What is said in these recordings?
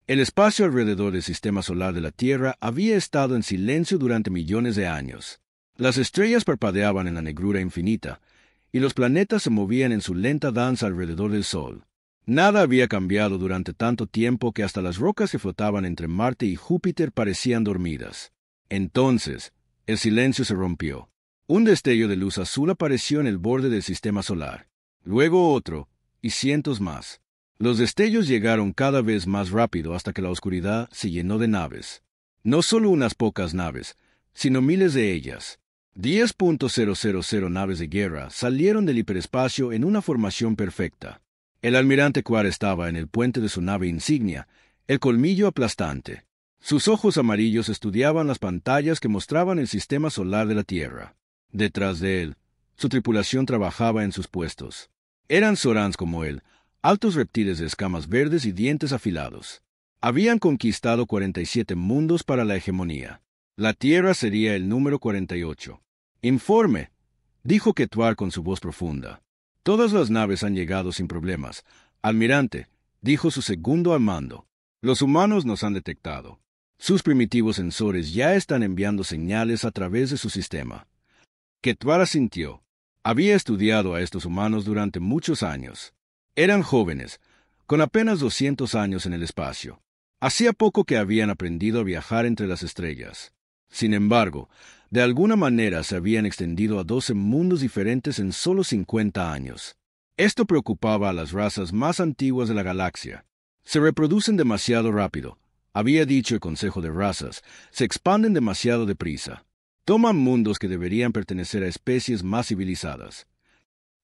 El espacio alrededor del sistema solar de la Tierra había estado en silencio durante millones de años. Las estrellas parpadeaban en la negrura infinita, y los planetas se movían en su lenta danza alrededor del Sol. Nada había cambiado durante tanto tiempo que hasta las rocas que flotaban entre Marte y Júpiter parecían dormidas. Entonces, el silencio se rompió. Un destello de luz azul apareció en el borde del sistema solar. Luego otro, y cientos más. Los destellos llegaron cada vez más rápido hasta que la oscuridad se llenó de naves. No solo unas pocas naves, sino miles de ellas. 10.000 naves de guerra salieron del hiperespacio en una formación perfecta. El almirante Quar estaba en el puente de su nave insignia, el colmillo aplastante. Sus ojos amarillos estudiaban las pantallas que mostraban el sistema solar de la Tierra. Detrás de él, su tripulación trabajaba en sus puestos. Eran Zorans como él, altos reptiles de escamas verdes y dientes afilados. Habían conquistado 47 mundos para la hegemonía. La Tierra sería el número 48. «Informe», dijo Quetuar con su voz profunda. «Todas las naves han llegado sin problemas. Almirante», dijo su segundo al mando. «Los humanos nos han detectado. Sus primitivos sensores ya están enviando señales a través de su sistema». Quetuar asintió. Había estudiado a estos humanos durante muchos años. Eran jóvenes, con apenas 200 años en el espacio. Hacía poco que habían aprendido a viajar entre las estrellas. Sin embargo, de alguna manera se habían extendido a 12 mundos diferentes en solo 50 años. Esto preocupaba a las razas más antiguas de la galaxia. Se reproducen demasiado rápido, había dicho el Consejo de Razas, se expanden demasiado deprisa. Toman mundos que deberían pertenecer a especies más civilizadas.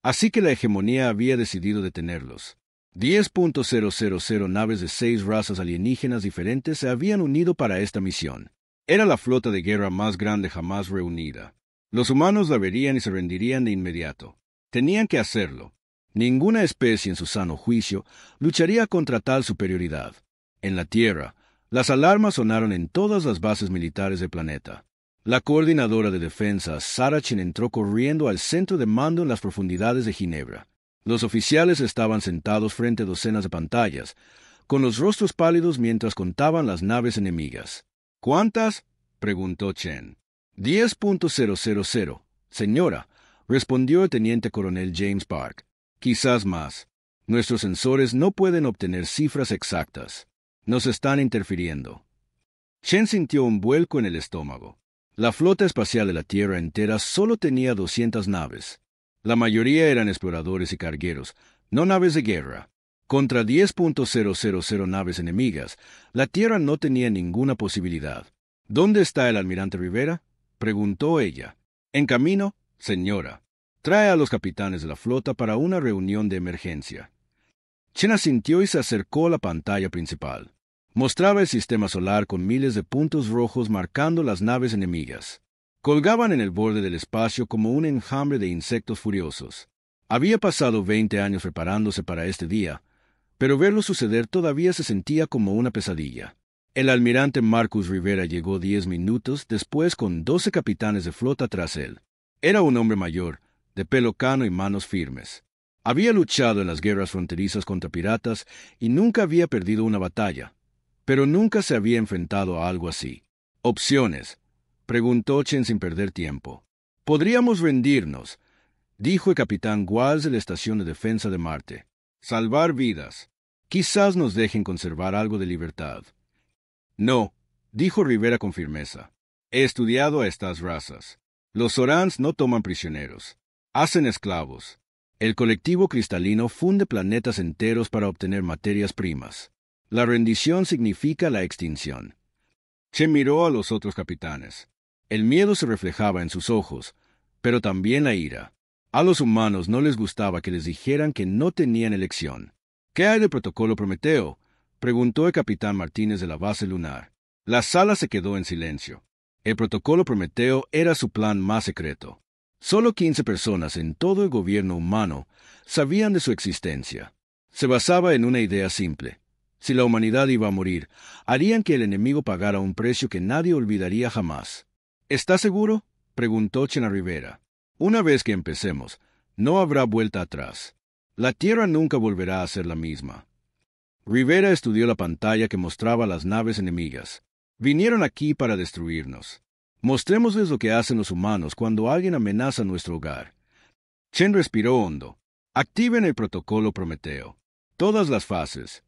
Así que la hegemonía había decidido detenerlos. 10.000 naves de 6 razas alienígenas diferentes se habían unido para esta misión. Era la flota de guerra más grande jamás reunida. Los humanos la verían y se rendirían de inmediato. Tenían que hacerlo. Ninguna especie en su sano juicio lucharía contra tal superioridad. En la Tierra, las alarmas sonaron en todas las bases militares del planeta. La coordinadora de defensa, Sarah Chen, entró corriendo al centro de mando en las profundidades de Ginebra. Los oficiales estaban sentados frente a docenas de pantallas, con los rostros pálidos mientras contaban las naves enemigas. «¿Cuántas?», preguntó Chen. 10.000, señora, respondió el teniente coronel James Park. «Quizás más. Nuestros sensores no pueden obtener cifras exactas. Nos están interfiriendo». Chen sintió un vuelco en el estómago. La flota espacial de la Tierra entera solo tenía 200 naves. La mayoría eran exploradores y cargueros, no naves de guerra. Contra 10.000 naves enemigas, la Tierra no tenía ninguna posibilidad. «¿Dónde está el almirante Rivera?», preguntó ella. «En camino, señora. Trae a los capitanes de la flota para una reunión de emergencia». Chen asintió y se acercó a la pantalla principal. Mostraba el sistema solar con miles de puntos rojos marcando las naves enemigas. Colgaban en el borde del espacio como un enjambre de insectos furiosos. Había pasado 20 años preparándose para este día, pero verlo suceder todavía se sentía como una pesadilla. El almirante Marcus Rivera llegó 10 minutos después con 12 capitanes de flota tras él. Era un hombre mayor, de pelo cano y manos firmes. Había luchado en las guerras fronterizas contra piratas y nunca había perdido una batalla, pero nunca se había enfrentado a algo así. «¿Opciones?», preguntó Chen sin perder tiempo. «Podríamos rendirnos», dijo el capitán Walsh de la Estación de Defensa de Marte. «Salvar vidas. Quizás nos dejen conservar algo de libertad». «No», dijo Rivera con firmeza. «He estudiado a estas razas. Los Zorans no toman prisioneros. Hacen esclavos. El colectivo cristalino funde planetas enteros para obtener materias primas. La rendición significa la extinción». Chen miró a los otros capitanes. El miedo se reflejaba en sus ojos, pero también la ira. A los humanos no les gustaba que les dijeran que no tenían elección. «¿Qué hay del protocolo Prometeo?», preguntó el capitán Martínez de la base lunar. La sala se quedó en silencio. El protocolo Prometeo era su plan más secreto. Solo 15 personas en todo el gobierno humano sabían de su existencia. Se basaba en una idea simple. Si la humanidad iba a morir, harían que el enemigo pagara un precio que nadie olvidaría jamás. «¿Está seguro?», preguntó Chen a Rivera. «Una vez que empecemos, no habrá vuelta atrás. La Tierra nunca volverá a ser la misma». Rivera estudió la pantalla que mostraba las naves enemigas. Vinieron aquí para destruirnos. Mostrémosles lo que hacen los humanos cuando alguien amenaza nuestro hogar. Chen respiró hondo. Activen el protocolo Prometeo. Todas las fases.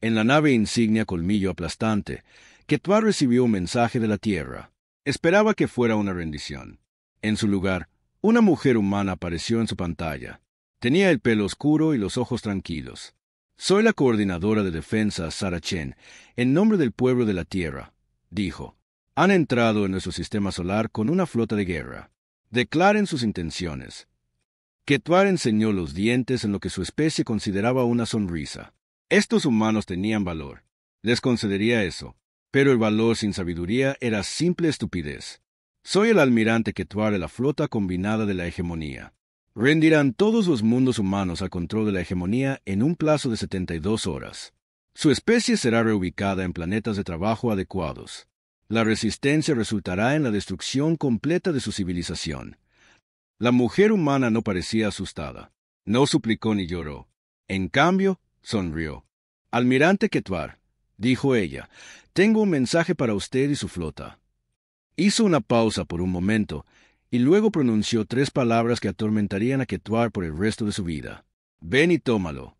En la nave insignia Colmillo Aplastante, Ketvar recibió un mensaje de la Tierra. Esperaba que fuera una rendición. En su lugar, una mujer humana apareció en su pantalla. Tenía el pelo oscuro y los ojos tranquilos. Soy la coordinadora de defensa, Sarah Chen, en nombre del pueblo de la Tierra, dijo. Han entrado en nuestro sistema solar con una flota de guerra. Declaren sus intenciones. Ketvar enseñó los dientes en lo que su especie consideraba una sonrisa. Estos humanos tenían valor. Les concedería eso. Pero el valor sin sabiduría era simple estupidez. Soy el almirante Ketvar de la flota combinada de la hegemonía. Rendirán todos los mundos humanos al control de la hegemonía en un plazo de 72 horas. Su especie será reubicada en planetas de trabajo adecuados. La resistencia resultará en la destrucción completa de su civilización. La mujer humana no parecía asustada. No suplicó ni lloró. En cambio, sonrió. Almirante Ketvar, dijo ella, tengo un mensaje para usted y su flota. Hizo una pausa por un momento, y luego pronunció 3 palabras que atormentarían a Ketvar por el resto de su vida. Ven y tómalo.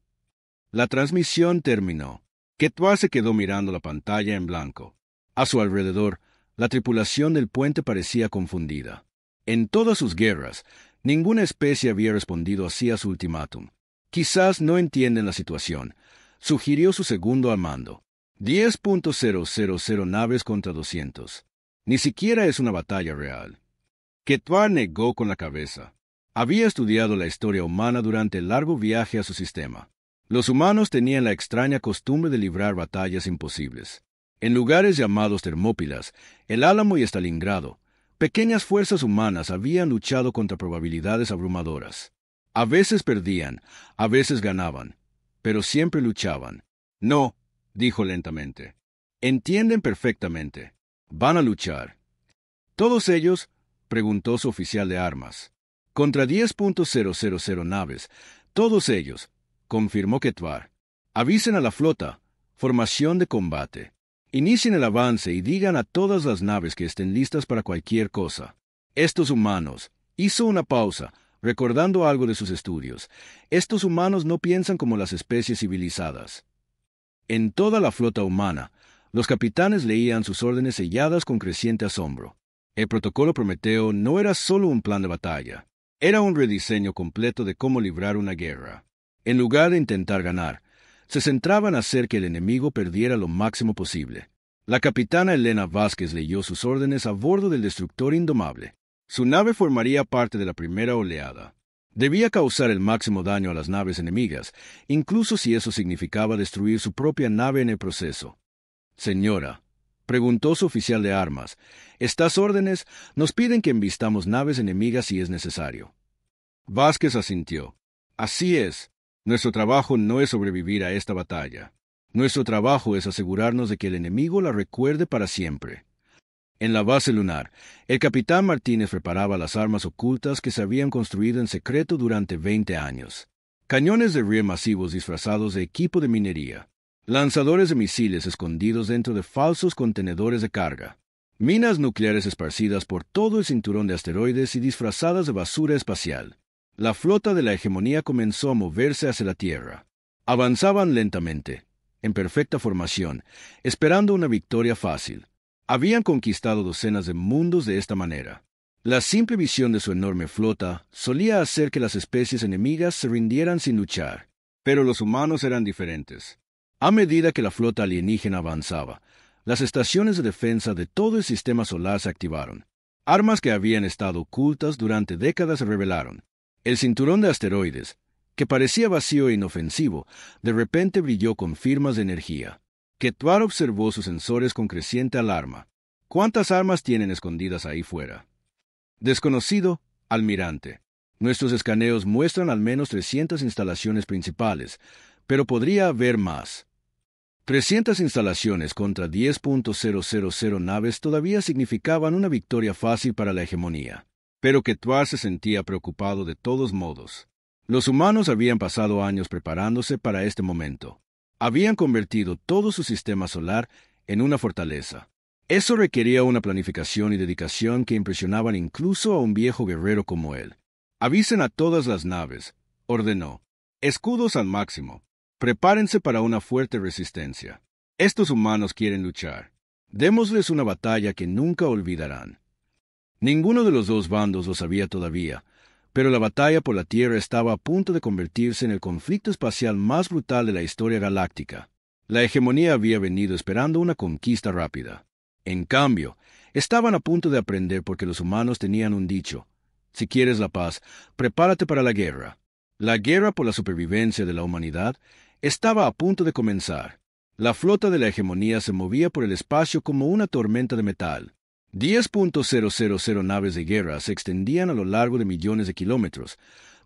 La transmisión terminó. Ketvar se quedó mirando la pantalla en blanco. A su alrededor, la tripulación del puente parecía confundida. En todas sus guerras, ninguna especie había respondido así a su ultimátum. Quizás no entienden la situación, sugirió su segundo al mando. 10.000 naves contra 200. Ni siquiera es una batalla real. Ketvar negó con la cabeza. Había estudiado la historia humana durante el largo viaje a su sistema. Los humanos tenían la extraña costumbre de librar batallas imposibles. En lugares llamados Termópilas, El Álamo y Stalingrado, pequeñas fuerzas humanas habían luchado contra probabilidades abrumadoras. A veces perdían, a veces ganaban, pero siempre luchaban. No, dijo lentamente. Entienden perfectamente. Van a luchar. ¿Todos ellos? Preguntó su oficial de armas. Contra 10.000 naves, todos ellos, confirmó Ketvar. Avisen a la flota. Formación de combate. Inicien el avance y digan a todas las naves que estén listas para cualquier cosa. Estos humanos. Hizo una pausa, recordando algo de sus estudios. Estos humanos no piensan como las especies civilizadas. En toda la flota humana, los capitanes leían sus órdenes selladas con creciente asombro. El protocolo Prometeo no era solo un plan de batalla. Era un rediseño completo de cómo librar una guerra. En lugar de intentar ganar, se centraba en hacer que el enemigo perdiera lo máximo posible. La capitana Elena Vázquez leyó sus órdenes a bordo del destructor indomable. Su nave formaría parte de la primera oleada. Debía causar el máximo daño a las naves enemigas, incluso si eso significaba destruir su propia nave en el proceso. Señora, preguntó su oficial de armas, estas órdenes nos piden que embistamos naves enemigas si es necesario. Vázquez asintió. Así es. Nuestro trabajo no es sobrevivir a esta batalla. Nuestro trabajo es asegurarnos de que el enemigo la recuerde para siempre. En la base lunar, el capitán Martínez preparaba las armas ocultas que se habían construido en secreto durante 20 años. Cañones de riel masivos disfrazados de equipo de minería. Lanzadores de misiles escondidos dentro de falsos contenedores de carga. Minas nucleares esparcidas por todo el cinturón de asteroides y disfrazadas de basura espacial. La flota de la hegemonía comenzó a moverse hacia la Tierra. Avanzaban lentamente, en perfecta formación, esperando una victoria fácil. Habían conquistado docenas de mundos de esta manera. La simple visión de su enorme flota solía hacer que las especies enemigas se rindieran sin luchar. Pero los humanos eran diferentes. A medida que la flota alienígena avanzaba, las estaciones de defensa de todo el sistema solar se activaron. Armas que habían estado ocultas durante décadas se revelaron. El cinturón de asteroides, que parecía vacío e inofensivo, de repente brilló con firmas de energía. Ketvar observó sus sensores con creciente alarma. ¿Cuántas armas tienen escondidas ahí fuera? Desconocido, almirante. Nuestros escaneos muestran al menos 300 instalaciones principales, pero podría haber más. 300 instalaciones contra 10.000 naves todavía significaban una victoria fácil para la hegemonía. Pero Ketvar se sentía preocupado de todos modos. Los humanos habían pasado años preparándose para este momento. Habían convertido todo su sistema solar en una fortaleza. Eso requería una planificación y dedicación que impresionaban incluso a un viejo guerrero como él. Avisen a todas las naves, ordenó. Escudos al máximo. Prepárense para una fuerte resistencia. Estos humanos quieren luchar. Démosles una batalla que nunca olvidarán. Ninguno de los dos bandos lo sabía todavía, pero la batalla por la Tierra estaba a punto de convertirse en el conflicto espacial más brutal de la historia galáctica. La hegemonía había venido esperando una conquista rápida. En cambio, estaban a punto de aprender porque los humanos tenían un dicho: si quieres la paz, prepárate para la guerra. La guerra por la supervivencia de la humanidad estaba a punto de comenzar. La flota de la hegemonía se movía por el espacio como una tormenta de metal. 10.000 naves de guerra se extendían a lo largo de millones de kilómetros,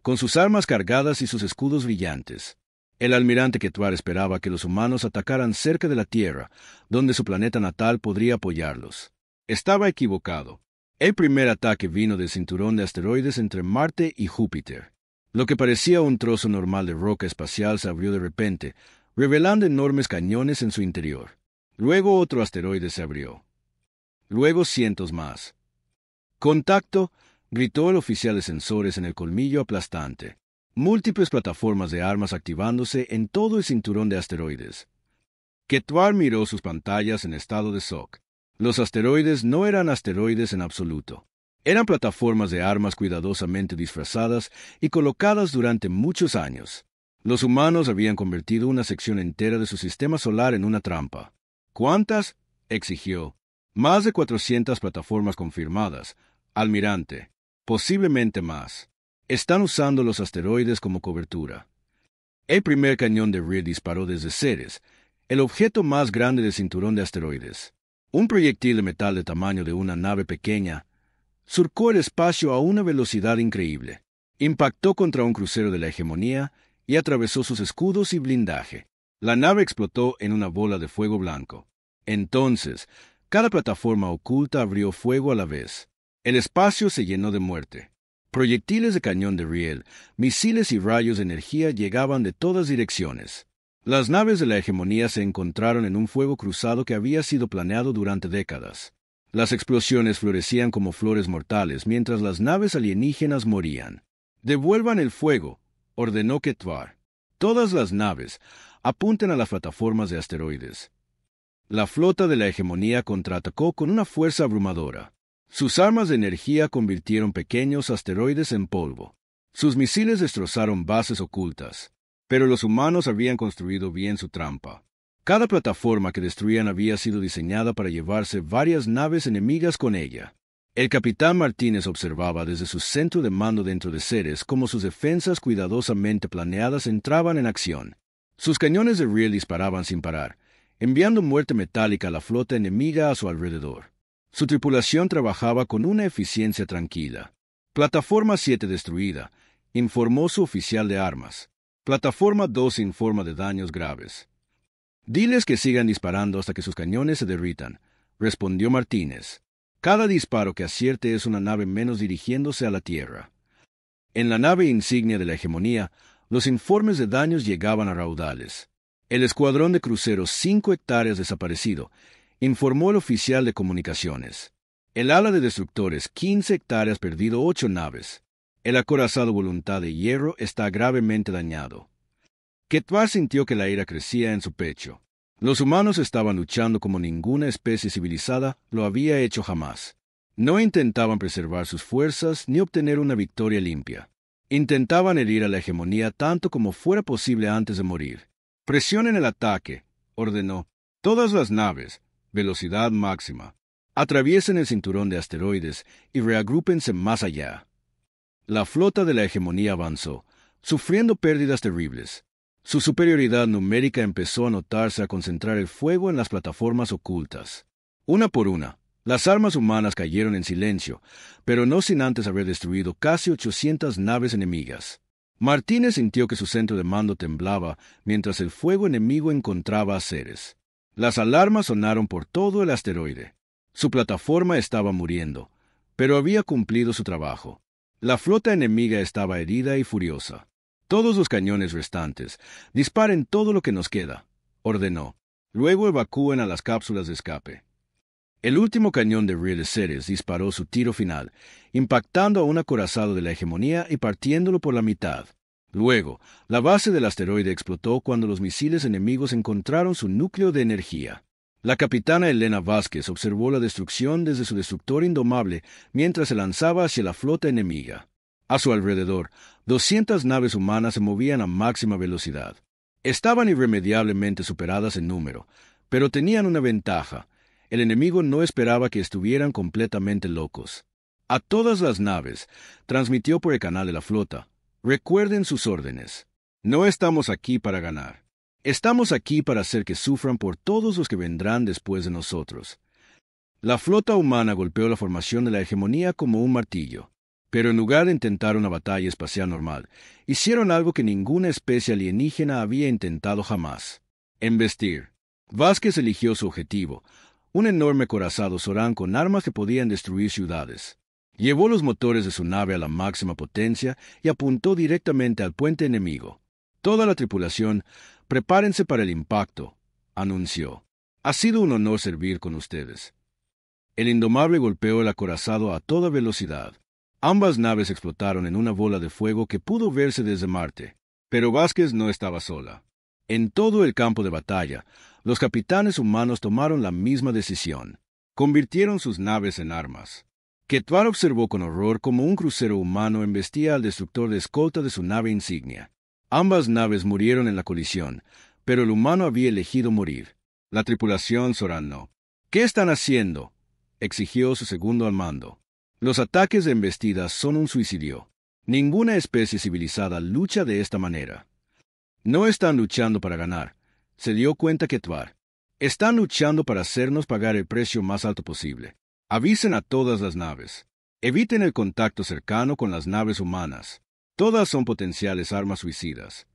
con sus armas cargadas y sus escudos brillantes. El almirante Ketwar esperaba que los humanos atacaran cerca de la Tierra, donde su planeta natal podría apoyarlos. Estaba equivocado. El primer ataque vino del cinturón de asteroides entre Marte y Júpiter. Lo que parecía un trozo normal de roca espacial se abrió de repente, revelando enormes cañones en su interior. Luego otro asteroide se abrió. Luego cientos más. ¡Contacto!, gritó el oficial de sensores en el colmillo aplastante. Múltiples plataformas de armas activándose en todo el cinturón de asteroides. Ketwar miró sus pantallas en estado de shock. Los asteroides no eran asteroides en absoluto. Eran plataformas de armas cuidadosamente disfrazadas y colocadas durante muchos años. Los humanos habían convertido una sección entera de su sistema solar en una trampa. ¿Cuántas?, exigió. Más de 400 plataformas confirmadas, almirante. Posiblemente más. Están usando los asteroides como cobertura. El primer cañón de Reed disparó desde Ceres, el objeto más grande del cinturón de asteroides. Un proyectil de metal del tamaño de una nave pequeña surcó el espacio a una velocidad increíble. Impactó contra un crucero de la hegemonía y atravesó sus escudos y blindaje. La nave explotó en una bola de fuego blanco. Entonces, cada plataforma oculta abrió fuego a la vez. El espacio se llenó de muerte. Proyectiles de cañón de riel, misiles y rayos de energía llegaban de todas direcciones. Las naves de la hegemonía se encontraron en un fuego cruzado que había sido planeado durante décadas. Las explosiones florecían como flores mortales mientras las naves alienígenas morían. «Devuelvan el fuego», ordenó Ketwar. «Todas las naves, apunten a las plataformas de asteroides». La flota de la hegemonía contraatacó con una fuerza abrumadora. Sus armas de energía convirtieron pequeños asteroides en polvo. Sus misiles destrozaron bases ocultas. Pero los humanos habían construido bien su trampa. Cada plataforma que destruían había sido diseñada para llevarse varias naves enemigas con ella. El capitán Martínez observaba desde su centro de mando dentro de Ceres cómo sus defensas cuidadosamente planeadas entraban en acción. Sus cañones de riel disparaban sin parar, enviando muerte metálica a la flota enemiga a su alrededor. Su tripulación trabajaba con una eficiencia tranquila. Plataforma 7 destruida, informó su oficial de armas. Plataforma 2 informa de daños graves. Diles que sigan disparando hasta que sus cañones se derritan, respondió Martínez. Cada disparo que acierte es una nave menos dirigiéndose a la Tierra. En la nave insignia de la hegemonía, los informes de daños llegaban a raudales. El escuadrón de cruceros 5 hectáreas desaparecido, informó el oficial de comunicaciones. El ala de destructores 15 hectáreas perdido 8 naves. El acorazado Voluntad de Hierro está gravemente dañado. Ketwar sintió que la ira crecía en su pecho. Los humanos estaban luchando como ninguna especie civilizada lo había hecho jamás. No intentaban preservar sus fuerzas ni obtener una victoria limpia. Intentaban herir a la hegemonía tanto como fuera posible antes de morir. «Presionen el ataque», ordenó. «Todas las naves, velocidad máxima. Atraviesen el cinturón de asteroides y reagrúpense más allá». La flota de la hegemonía avanzó, sufriendo pérdidas terribles. Su superioridad numérica empezó a notarse al concentrar el fuego en las plataformas ocultas. Una por una, las armas humanas cayeron en silencio, pero no sin antes haber destruido casi 800 naves enemigas. Martínez sintió que su centro de mando temblaba mientras el fuego enemigo encontraba a Ceres. Las alarmas sonaron por todo el asteroide. Su plataforma estaba muriendo, pero había cumplido su trabajo. La flota enemiga estaba herida y furiosa. «Todos los cañones restantes, disparen todo lo que nos queda», ordenó. Luego evacúen a las cápsulas de escape. El último cañón de Real Ceres disparó su tiro final, impactando a un acorazado de la hegemonía y partiéndolo por la mitad. Luego, la base del asteroide explotó cuando los misiles enemigos encontraron su núcleo de energía. La capitana Elena Vázquez observó la destrucción desde su destructor indomable mientras se lanzaba hacia la flota enemiga. A su alrededor, 200 naves humanas se movían a máxima velocidad. Estaban irremediablemente superadas en número, pero tenían una ventaja. El enemigo no esperaba que estuvieran completamente locos. A todas las naves, transmitió por el canal de la flota: recuerden sus órdenes. No estamos aquí para ganar. Estamos aquí para hacer que sufran por todos los que vendrán después de nosotros. La flota humana golpeó la formación de la hegemonía como un martillo. Pero en lugar de intentar una batalla espacial normal, hicieron algo que ninguna especie alienígena había intentado jamás: embestir. Vázquez eligió su objetivo: un enorme acorazado Zorán con armas que podían destruir ciudades. Llevó los motores de su nave a la máxima potencia y apuntó directamente al puente enemigo. Toda la tripulación, prepárense para el impacto, anunció. Ha sido un honor servir con ustedes. El indomable golpeó el acorazado a toda velocidad. Ambas naves explotaron en una bola de fuego que pudo verse desde Marte. Pero Vázquez no estaba sola. En todo el campo de batalla, los capitanes humanos tomaron la misma decisión. Convirtieron sus naves en armas. Ketvar observó con horror cómo un crucero humano embestía al destructor de escolta de su nave insignia. Ambas naves murieron en la colisión, pero el humano había elegido morir. La tripulación Zorán no. ¿Qué están haciendo?, exigió su segundo al mando. Los ataques de embestidas son un suicidio. Ninguna especie civilizada lucha de esta manera. No están luchando para ganar, se dio cuenta Ketvar. Están luchando para hacernos pagar el precio más alto posible. Avisen a todas las naves. Eviten el contacto cercano con las naves humanas. Todas son potenciales armas suicidas.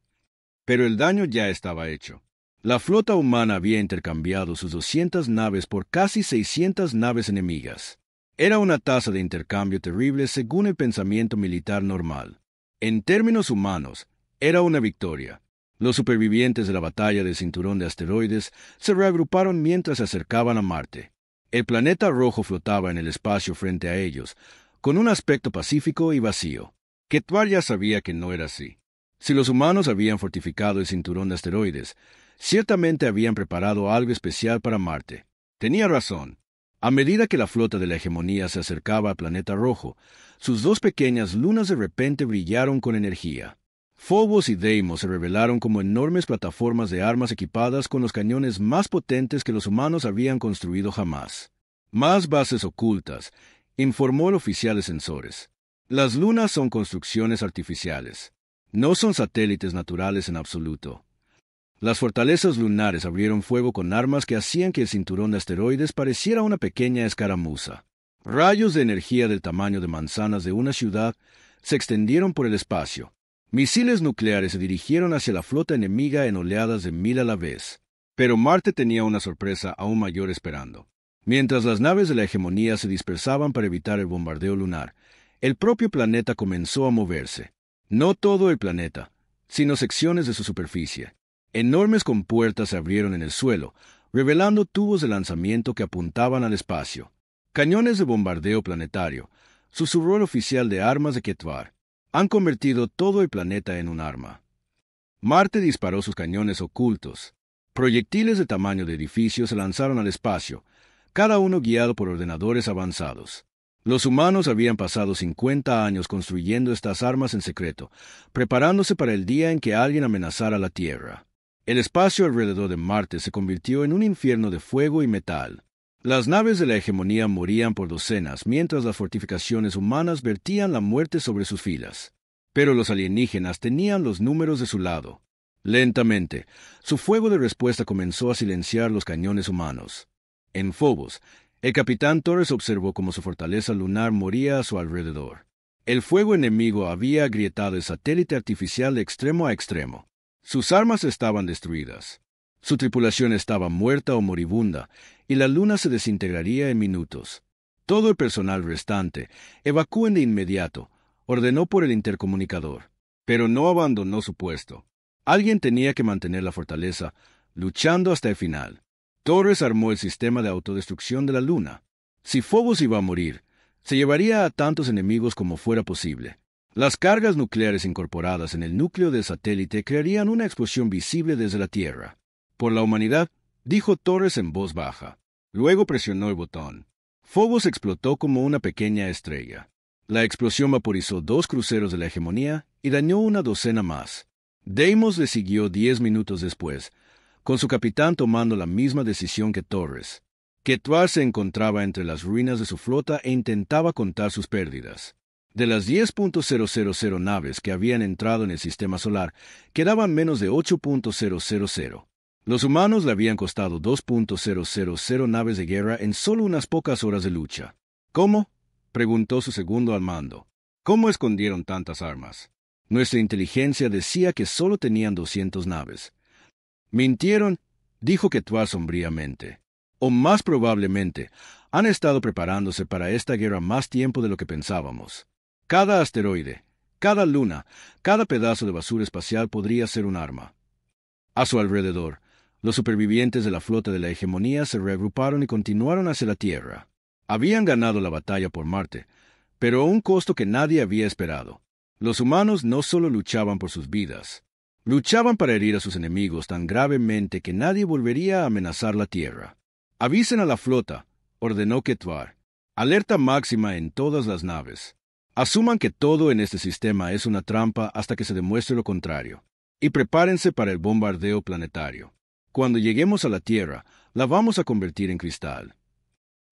Pero el daño ya estaba hecho. La flota humana había intercambiado sus 200 naves por casi 600 naves enemigas. Era una tasa de intercambio terrible según el pensamiento militar normal. En términos humanos, era una victoria. Los supervivientes de la batalla del cinturón de asteroides se reagruparon mientras se acercaban a Marte. El planeta rojo flotaba en el espacio frente a ellos, con un aspecto pacífico y vacío. Ketvar ya sabía que no era así. Si los humanos habían fortificado el cinturón de asteroides, ciertamente habían preparado algo especial para Marte. Tenía razón. A medida que la flota de la hegemonía se acercaba al planeta rojo, sus dos pequeñas lunas de repente brillaron con energía. Phobos y Deimos se revelaron como enormes plataformas de armas equipadas con los cañones más potentes que los humanos habían construido jamás. Más bases ocultas, informó el oficial de sensores. Las lunas son construcciones artificiales. No son satélites naturales en absoluto. Las fortalezas lunares abrieron fuego con armas que hacían que el cinturón de asteroides pareciera una pequeña escaramuza. Rayos de energía del tamaño de manzanas de una ciudad se extendieron por el espacio. Misiles nucleares se dirigieron hacia la flota enemiga en oleadas de 1000 a la vez. Pero Marte tenía una sorpresa aún mayor esperando. Mientras las naves de la hegemonía se dispersaban para evitar el bombardeo lunar, el propio planeta comenzó a moverse. No todo el planeta, sino secciones de su superficie. Enormes compuertas se abrieron en el suelo, revelando tubos de lanzamiento que apuntaban al espacio. Cañones de bombardeo planetario, susurró el oficial de armas de Ketvar. Han convertido todo el planeta en un arma. Marte disparó sus cañones ocultos. Proyectiles de tamaño de edificios se lanzaron al espacio, cada uno guiado por ordenadores avanzados. Los humanos habían pasado 50 años construyendo estas armas en secreto, preparándose para el día en que alguien amenazara la Tierra. El espacio alrededor de Marte se convirtió en un infierno de fuego y metal. Las naves de la hegemonía morían por docenas, mientras las fortificaciones humanas vertían la muerte sobre sus filas. Pero los alienígenas tenían los números de su lado. Lentamente, su fuego de respuesta comenzó a silenciar los cañones humanos. En Phobos, el capitán Torres observó cómo su fortaleza lunar moría a su alrededor. El fuego enemigo había agrietado el satélite artificial de extremo a extremo. Sus armas estaban destruidas. Su tripulación estaba muerta o moribunda, y la luna se desintegraría en minutos. Todo el personal restante, evacúen de inmediato, ordenó por el intercomunicador. Pero no abandonó su puesto. Alguien tenía que mantener la fortaleza, luchando hasta el final. Torres armó el sistema de autodestrucción de la Luna. Si Phobos iba a morir, se llevaría a tantos enemigos como fuera posible. Las cargas nucleares incorporadas en el núcleo del satélite crearían una explosión visible desde la Tierra. Por la humanidad, dijo Torres en voz baja. Luego presionó el botón. Phobos explotó como una pequeña estrella. La explosión vaporizó 2 cruceros de la hegemonía y dañó una docena más. Deimos le siguió 10 minutos después, con su capitán tomando la misma decisión que Torres. Quetzal se encontraba entre las ruinas de su flota e intentaba contar sus pérdidas. De las 10.000 naves que habían entrado en el sistema solar, quedaban menos de 8.000. Los humanos le habían costado 2.000 naves de guerra en solo unas pocas horas de lucha. ¿Cómo?, preguntó su segundo al mando. ¿Cómo escondieron tantas armas? Nuestra inteligencia decía que solo tenían 200 naves. Mintieron, dijo Quetzal sombríamente. O más probablemente, han estado preparándose para esta guerra más tiempo de lo que pensábamos. Cada asteroide, cada luna, cada pedazo de basura espacial podría ser un arma. A su alrededor, los supervivientes de la flota de la hegemonía se reagruparon y continuaron hacia la Tierra. Habían ganado la batalla por Marte, pero a un costo que nadie había esperado. Los humanos no solo luchaban por sus vidas, luchaban para herir a sus enemigos tan gravemente que nadie volvería a amenazar la Tierra. Avisen a la flota, ordenó Quetzal. Alerta máxima en todas las naves. Asuman que todo en este sistema es una trampa hasta que se demuestre lo contrario. Y prepárense para el bombardeo planetario. Cuando lleguemos a la Tierra, la vamos a convertir en cristal.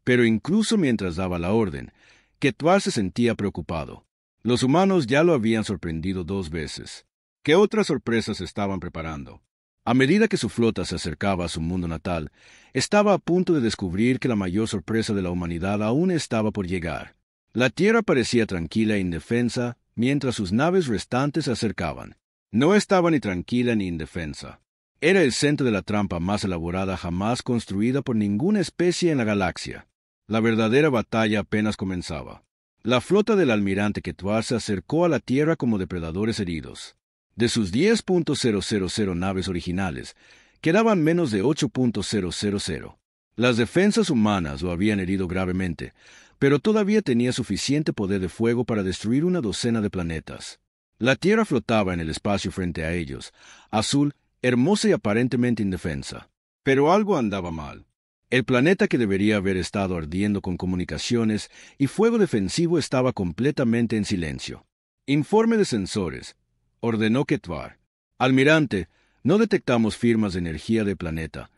Pero incluso mientras daba la orden, Quetzal se sentía preocupado. Los humanos ya lo habían sorprendido 2 veces. ¿Qué otras sorpresas estaban preparando? A medida que su flota se acercaba a su mundo natal, estaba a punto de descubrir que la mayor sorpresa de la humanidad aún estaba por llegar. La Tierra parecía tranquila e indefensa mientras sus naves restantes se acercaban. No estaba ni tranquila ni indefensa. Era el centro de la trampa más elaborada jamás construida por ninguna especie en la galaxia. La verdadera batalla apenas comenzaba. La flota del almirante Quetzal se acercó a la Tierra como depredadores heridos. De sus 10.000 naves originales, quedaban menos de 8.000. Las defensas humanas lo habían herido gravemente, pero todavía tenía suficiente poder de fuego para destruir una docena de planetas. La Tierra flotaba en el espacio frente a ellos, azul, hermosa y aparentemente indefensa. Pero algo andaba mal. El planeta que debería haber estado ardiendo con comunicaciones y fuego defensivo estaba completamente en silencio. Informe de sensores, ordenó Quetzal. Almirante, no detectamos firmas de energía del planeta,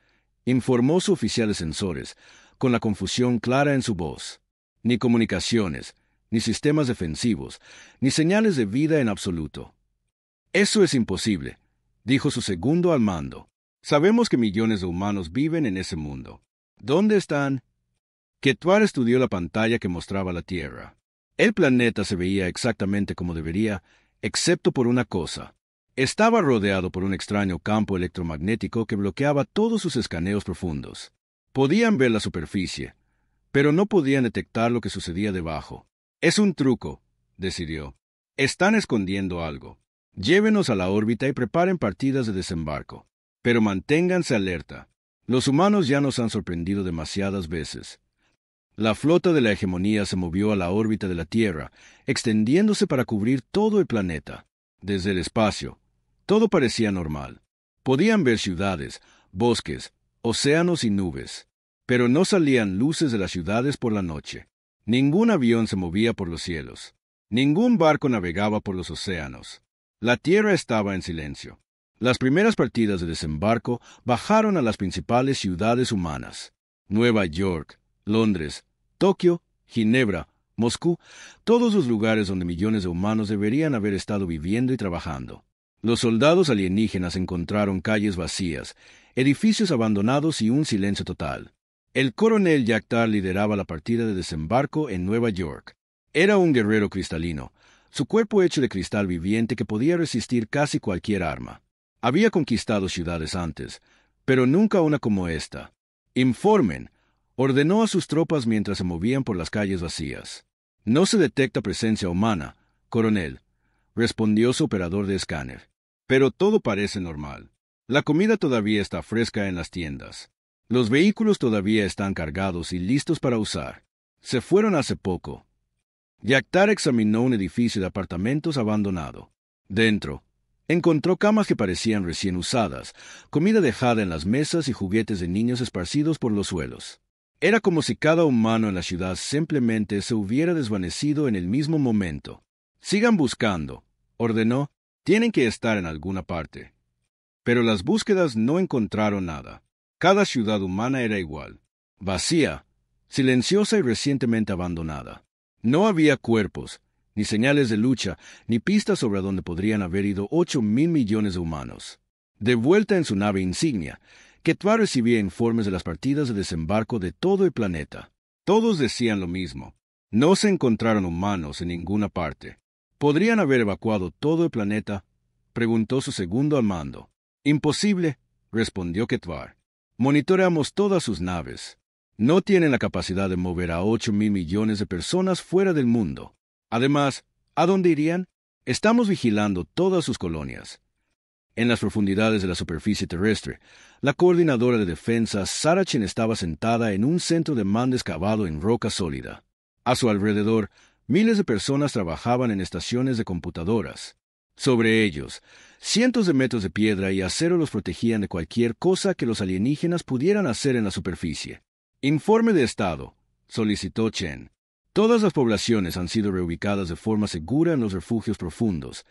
informó su oficial de sensores, con la confusión clara en su voz. Ni comunicaciones, ni sistemas defensivos, ni señales de vida en absoluto. Eso es imposible, dijo su segundo al mando. Sabemos que millones de humanos viven en ese mundo. ¿Dónde están? Quetzal estudió la pantalla que mostraba la Tierra. El planeta se veía exactamente como debería, excepto por una cosa. Estaba rodeado por un extraño campo electromagnético que bloqueaba todos sus escaneos profundos. Podían ver la superficie, pero no podían detectar lo que sucedía debajo. Es un truco, decidió. Están escondiendo algo. Llévenos a la órbita y preparen partidas de desembarco. Pero manténganse alerta. Los humanos ya nos han sorprendido demasiadas veces. La flota de la hegemonía se movió a la órbita de la Tierra, extendiéndose para cubrir todo el planeta. Desde el espacio, todo parecía normal. Podían ver ciudades, bosques, océanos y nubes. Pero no salían luces de las ciudades por la noche. Ningún avión se movía por los cielos. Ningún barco navegaba por los océanos. La Tierra estaba en silencio. Las primeras partidas de desembarco bajaron a las principales ciudades humanas. Nueva York, Londres, Tokio, Ginebra, Moscú, todos los lugares donde millones de humanos deberían haber estado viviendo y trabajando. Los soldados alienígenas encontraron calles vacías, edificios abandonados y un silencio total. El coronel Yakhtar lideraba la partida de desembarco en Nueva York. Era un guerrero cristalino, su cuerpo hecho de cristal viviente que podía resistir casi cualquier arma. Había conquistado ciudades antes, pero nunca una como esta. Informen, ordenó a sus tropas mientras se movían por las calles vacías. No se detecta presencia humana, coronel, respondió su operador de escáner. Pero todo parece normal. La comida todavía está fresca en las tiendas. Los vehículos todavía están cargados y listos para usar. Se fueron hace poco. Yaktar examinó un edificio de apartamentos abandonado. Dentro, encontró camas que parecían recién usadas, comida dejada en las mesas y juguetes de niños esparcidos por los suelos. Era como si cada humano en la ciudad simplemente se hubiera desvanecido en el mismo momento. Sigan buscando, ordenó. Tienen que estar en alguna parte. Pero las búsquedas no encontraron nada. Cada ciudad humana era igual. Vacía, silenciosa y recientemente abandonada. No había cuerpos, ni señales de lucha, ni pistas sobre dónde podrían haber ido 8.000 millones de humanos. De vuelta en su nave insignia, Ketvar recibía informes de las partidas de desembarco de todo el planeta. Todos decían lo mismo. No se encontraron humanos en ninguna parte. ¿Podrían haber evacuado todo el planeta?, preguntó su segundo al mando. Imposible, respondió Ketvar. Monitoreamos todas sus naves. No tienen la capacidad de mover a 8.000 millones de personas fuera del mundo. Además, ¿a dónde irían? Estamos vigilando todas sus colonias. En las profundidades de la superficie terrestre, la coordinadora de defensa, Saracen, estaba sentada en un centro de mando excavado en roca sólida. A su alrededor, miles de personas trabajaban en estaciones de computadoras. Sobre ellos, cientos de metros de piedra y acero los protegían de cualquier cosa que los alienígenas pudieran hacer en la superficie. Informe de estado, solicitó Chen. Todas las poblaciones han sido reubicadas de forma segura en los refugios profundos,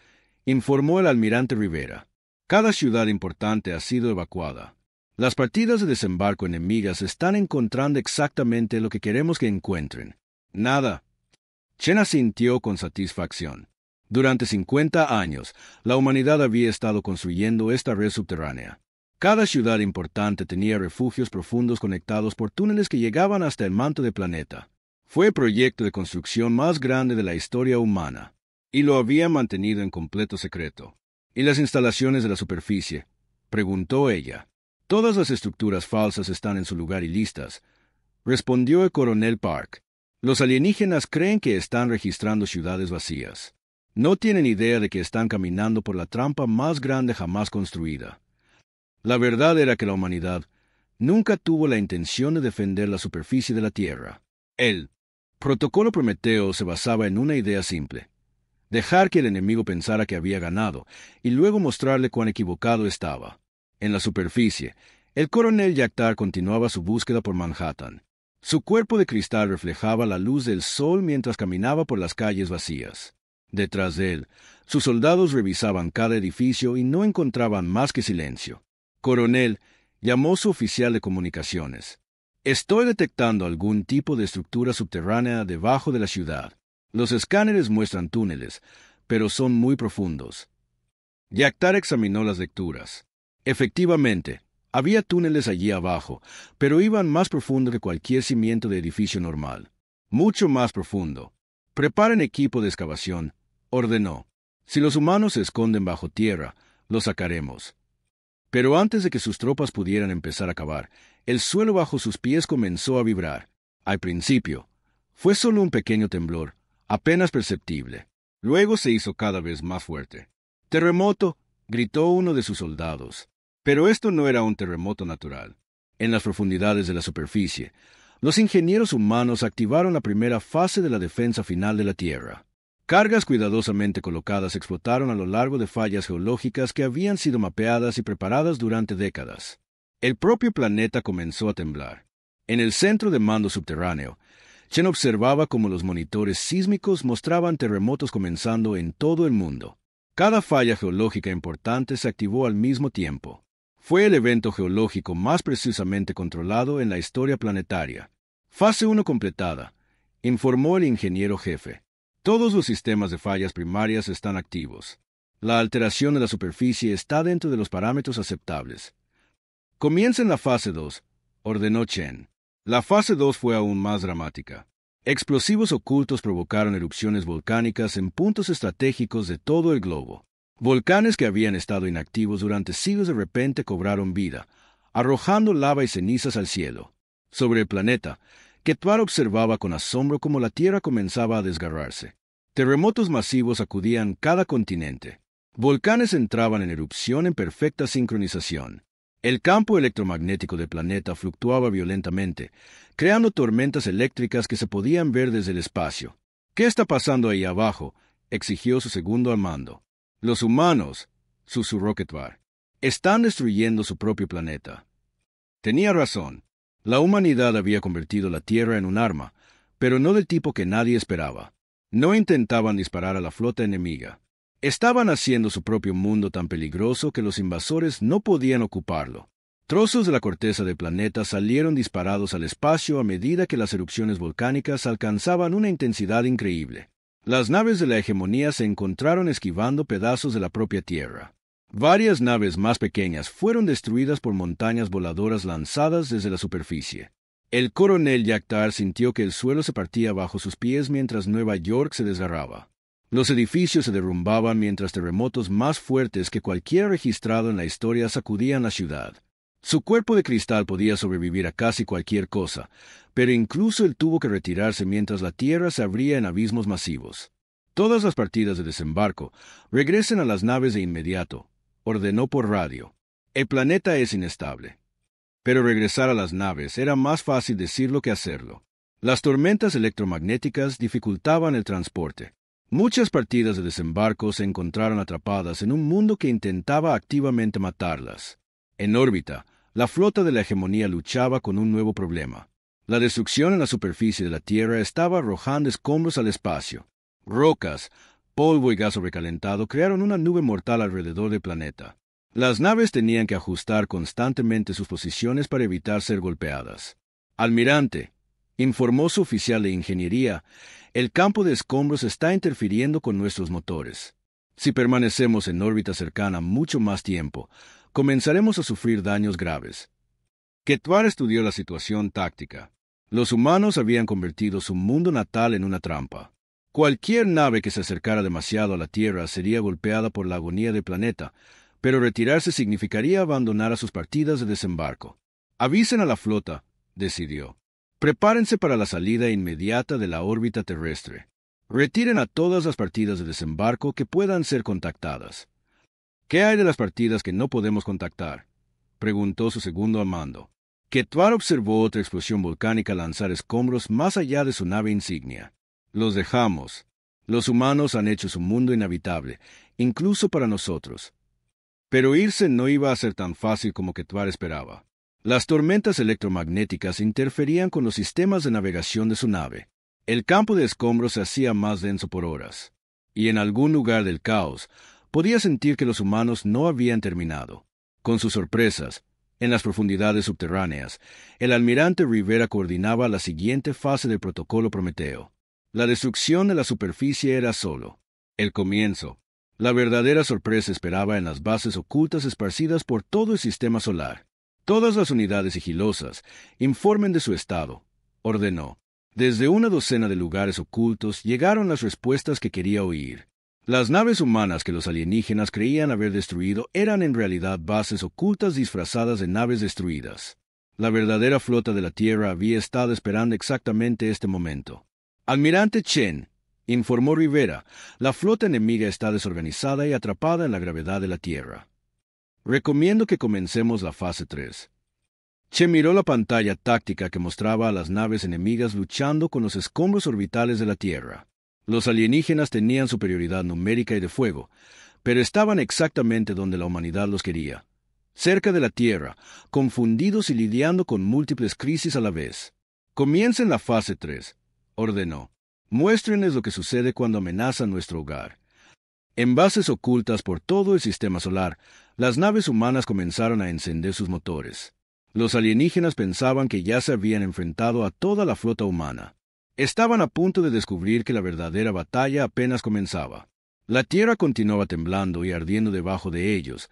informó el almirante Rivera. Cada ciudad importante ha sido evacuada. Las partidas de desembarco enemigas están encontrando exactamente lo que queremos que encuentren. Nada. Chen asintió con satisfacción. Durante 50 años, la humanidad había estado construyendo esta red subterránea. Cada ciudad importante tenía refugios profundos conectados por túneles que llegaban hasta el manto del planeta. Fue el proyecto de construcción más grande de la historia humana, y lo había mantenido en completo secreto. ¿Y las instalaciones de la superficie?, preguntó ella. Todas las estructuras falsas están en su lugar y listas, respondió el coronel Park. Los alienígenas creen que están registrando ciudades vacías. No tienen idea de que están caminando por la trampa más grande jamás construida. La verdad era que la humanidad nunca tuvo la intención de defender la superficie de la Tierra. El protocolo Prometeo se basaba en una idea simple: dejar que el enemigo pensara que había ganado y luego mostrarle cuán equivocado estaba. En la superficie, el coronel Yaktar continuaba su búsqueda por Manhattan. Su cuerpo de cristal reflejaba la luz del sol mientras caminaba por las calles vacías. Detrás de él, sus soldados revisaban cada edificio y no encontraban más que silencio. Coronel, llamó su oficial de comunicaciones. Estoy detectando algún tipo de estructura subterránea debajo de la ciudad. Los escáneres muestran túneles, pero son muy profundos. Yaktar examinó las lecturas. Efectivamente, había túneles allí abajo, pero iban más profundo que cualquier cimiento de edificio normal. Mucho más profundo. Preparen equipo de excavación, ordenó. Si los humanos se esconden bajo tierra, los sacaremos. Pero antes de que sus tropas pudieran empezar a cavar, el suelo bajo sus pies comenzó a vibrar. Al principio, fue solo un pequeño temblor, apenas perceptible. Luego se hizo cada vez más fuerte. ¡Terremoto!, gritó uno de sus soldados. Pero esto no era un terremoto natural. En las profundidades de la superficie, los ingenieros humanos activaron la primera fase de la defensa final de la Tierra. Cargas cuidadosamente colocadas explotaron a lo largo de fallas geológicas que habían sido mapeadas y preparadas durante décadas. El propio planeta comenzó a temblar. En el centro de mando subterráneo, Chen observaba cómo los monitores sísmicos mostraban terremotos comenzando en todo el mundo. Cada falla geológica importante se activó al mismo tiempo. Fue el evento geológico más precisamente controlado en la historia planetaria. Fase 1 completada, informó el ingeniero jefe. Todos los sistemas de fallas primarias están activos. La alteración de la superficie está dentro de los parámetros aceptables. Comiencen la fase 2, ordenó Chen. La fase 2 fue aún más dramática. Explosivos ocultos provocaron erupciones volcánicas en puntos estratégicos de todo el globo. Volcanes que habían estado inactivos durante siglos de repente cobraron vida, arrojando lava y cenizas al cielo. Sobre el planeta, Ketvar observaba con asombro cómo la Tierra comenzaba a desgarrarse. Terremotos masivos sacudían cada continente. Volcanes entraban en erupción en perfecta sincronización. El campo electromagnético del planeta fluctuaba violentamente, creando tormentas eléctricas que se podían ver desde el espacio. ¿Qué está pasando ahí abajo?, exigió su segundo al mando. Los humanos, susurró Ketvar, están destruyendo su propio planeta. Tenía razón. La humanidad había convertido la Tierra en un arma, pero no del tipo que nadie esperaba. No intentaban disparar a la flota enemiga. Estaban haciendo su propio mundo tan peligroso que los invasores no podían ocuparlo. Trozos de la corteza del planeta salieron disparados al espacio a medida que las erupciones volcánicas alcanzaban una intensidad increíble. Las naves de la hegemonía se encontraron esquivando pedazos de la propia Tierra. Varias naves más pequeñas fueron destruidas por montañas voladoras lanzadas desde la superficie. El coronel Yakhtar sintió que el suelo se partía bajo sus pies mientras Nueva York se desgarraba. Los edificios se derrumbaban mientras terremotos más fuertes que cualquiera registrado en la historia sacudían la ciudad. Su cuerpo de cristal podía sobrevivir a casi cualquier cosa, pero incluso él tuvo que retirarse mientras la Tierra se abría en abismos masivos. Todas las partidas de desembarco regresen a las naves de inmediato, ordenó por radio. El planeta es inestable. Pero regresar a las naves era más fácil decirlo que hacerlo. Las tormentas electromagnéticas dificultaban el transporte. Muchas partidas de desembarco se encontraron atrapadas en un mundo que intentaba activamente matarlas. En órbita, la flota de la hegemonía luchaba con un nuevo problema. La destrucción en la superficie de la Tierra estaba arrojando escombros al espacio. Rocas, polvo y gas sobrecalentado crearon una nube mortal alrededor del planeta. Las naves tenían que ajustar constantemente sus posiciones para evitar ser golpeadas. Almirante, informó su oficial de ingeniería, el campo de escombros está interfiriendo con nuestros motores. Si permanecemos en órbita cercana mucho más tiempo, comenzaremos a sufrir daños graves. Ketvar estudió la situación táctica. Los humanos habían convertido su mundo natal en una trampa. Cualquier nave que se acercara demasiado a la Tierra sería golpeada por la agonía del planeta, pero retirarse significaría abandonar a sus partidas de desembarco. Avisen a la flota, decidió. Prepárense para la salida inmediata de la órbita terrestre. Retiren a todas las partidas de desembarco que puedan ser contactadas. ¿Qué hay de las partidas que no podemos contactar?, preguntó su segundo al mando. Ketvar observó otra explosión volcánica lanzar escombros más allá de su nave insignia. Los dejamos. Los humanos han hecho su mundo inhabitable, incluso para nosotros. Pero irse no iba a ser tan fácil como Ketvar esperaba. Las tormentas electromagnéticas interferían con los sistemas de navegación de su nave. El campo de escombros se hacía más denso por horas. Y en algún lugar del caos, podía sentir que los humanos no habían terminado. Con sus sorpresas, en las profundidades subterráneas, el almirante Rivera coordinaba la siguiente fase del protocolo Prometeo. La destrucción de la superficie era solo el comienzo. La verdadera sorpresa esperaba en las bases ocultas esparcidas por todo el sistema solar. Todas las unidades sigilosas informen de su estado, ordenó. Desde una docena de lugares ocultos llegaron las respuestas que quería oír. Las naves humanas que los alienígenas creían haber destruido eran en realidad bases ocultas disfrazadas de naves destruidas. La verdadera flota de la Tierra había estado esperando exactamente este momento. Almirante Chen, informó Rivera, la flota enemiga está desorganizada y atrapada en la gravedad de la Tierra. Recomiendo que comencemos la fase 3. Che miró la pantalla táctica que mostraba a las naves enemigas luchando con los escombros orbitales de la Tierra. Los alienígenas tenían superioridad numérica y de fuego, pero estaban exactamente donde la humanidad los quería, cerca de la Tierra, confundidos y lidiando con múltiples crisis a la vez. Comiencen la fase 3, ordenó. Muéstrenles lo que sucede cuando amenazan nuestro hogar. En bases ocultas por todo el sistema solar, las naves humanas comenzaron a encender sus motores. Los alienígenas pensaban que ya se habían enfrentado a toda la flota humana. Estaban a punto de descubrir que la verdadera batalla apenas comenzaba. La Tierra continuaba temblando y ardiendo debajo de ellos,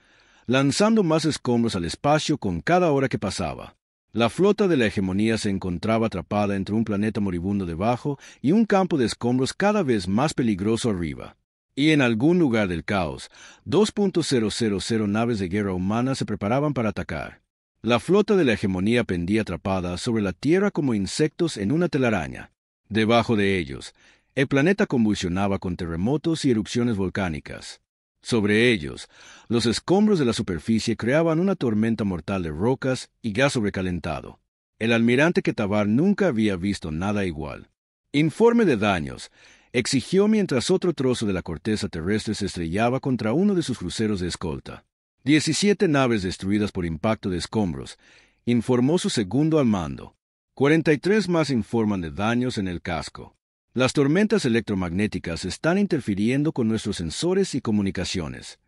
lanzando más escombros al espacio con cada hora que pasaba. La flota de la hegemonía se encontraba atrapada entre un planeta moribundo debajo y un campo de escombros cada vez más peligroso arriba. Y en algún lugar del caos, 2.000 naves de guerra humanas se preparaban para atacar. La flota de la hegemonía pendía atrapada sobre la Tierra como insectos en una telaraña. Debajo de ellos, el planeta convulsionaba con terremotos y erupciones volcánicas. Sobre ellos, los escombros de la superficie creaban una tormenta mortal de rocas y gas sobrecalentado. El almirante Ketavar nunca había visto nada igual. Informe de daños, exigió mientras otro trozo de la corteza terrestre se estrellaba contra uno de sus cruceros de escolta. 17 naves destruidas por impacto de escombros, informó su segundo al mando. 43 más informan de daños en el casco. Las tormentas electromagnéticas están interfiriendo con nuestros sensores y comunicaciones.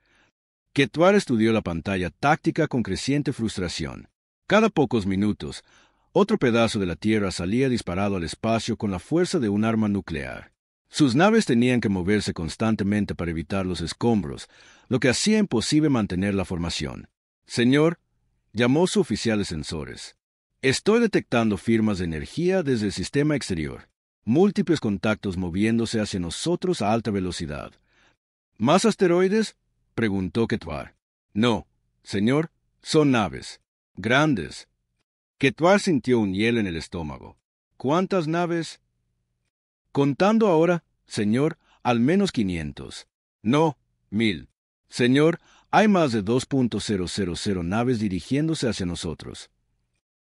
Ketvar estudió la pantalla táctica con creciente frustración. Cada pocos minutos, otro pedazo de la Tierra salía disparado al espacio con la fuerza de un arma nuclear. Sus naves tenían que moverse constantemente para evitar los escombros, lo que hacía imposible mantener la formación. Señor, llamó su oficial de sensores. Estoy detectando firmas de energía desde el sistema exterior. Múltiples contactos moviéndose hacia nosotros a alta velocidad. ¿Más asteroides?, preguntó Ketvar. No, señor, son naves. Grandes. Ketvar sintió un hielo en el estómago. ¿Cuántas naves? Contando ahora, señor, al menos 500. No, 1000. Señor, hay más de 2.000 naves dirigiéndose hacia nosotros.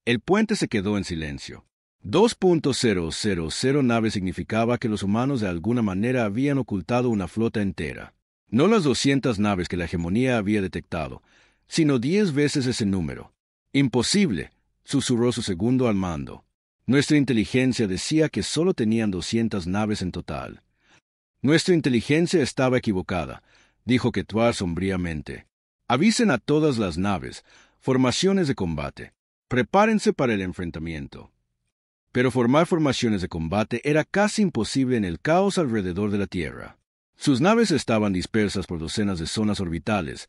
El puente se quedó en silencio. 2.000 naves significaba que los humanos de alguna manera habían ocultado una flota entera. No las 200 naves que la hegemonía había detectado, sino 10 veces ese número. Imposible, susurró su segundo al mando. Nuestra inteligencia decía que solo tenían 200 naves en total. Nuestra inteligencia estaba equivocada, dijo Ketvar sombríamente. Avisen a todas las naves, formaciones de combate. Prepárense para el enfrentamiento. Pero formar formaciones de combate era casi imposible en el caos alrededor de la Tierra. Sus naves estaban dispersas por docenas de zonas orbitales,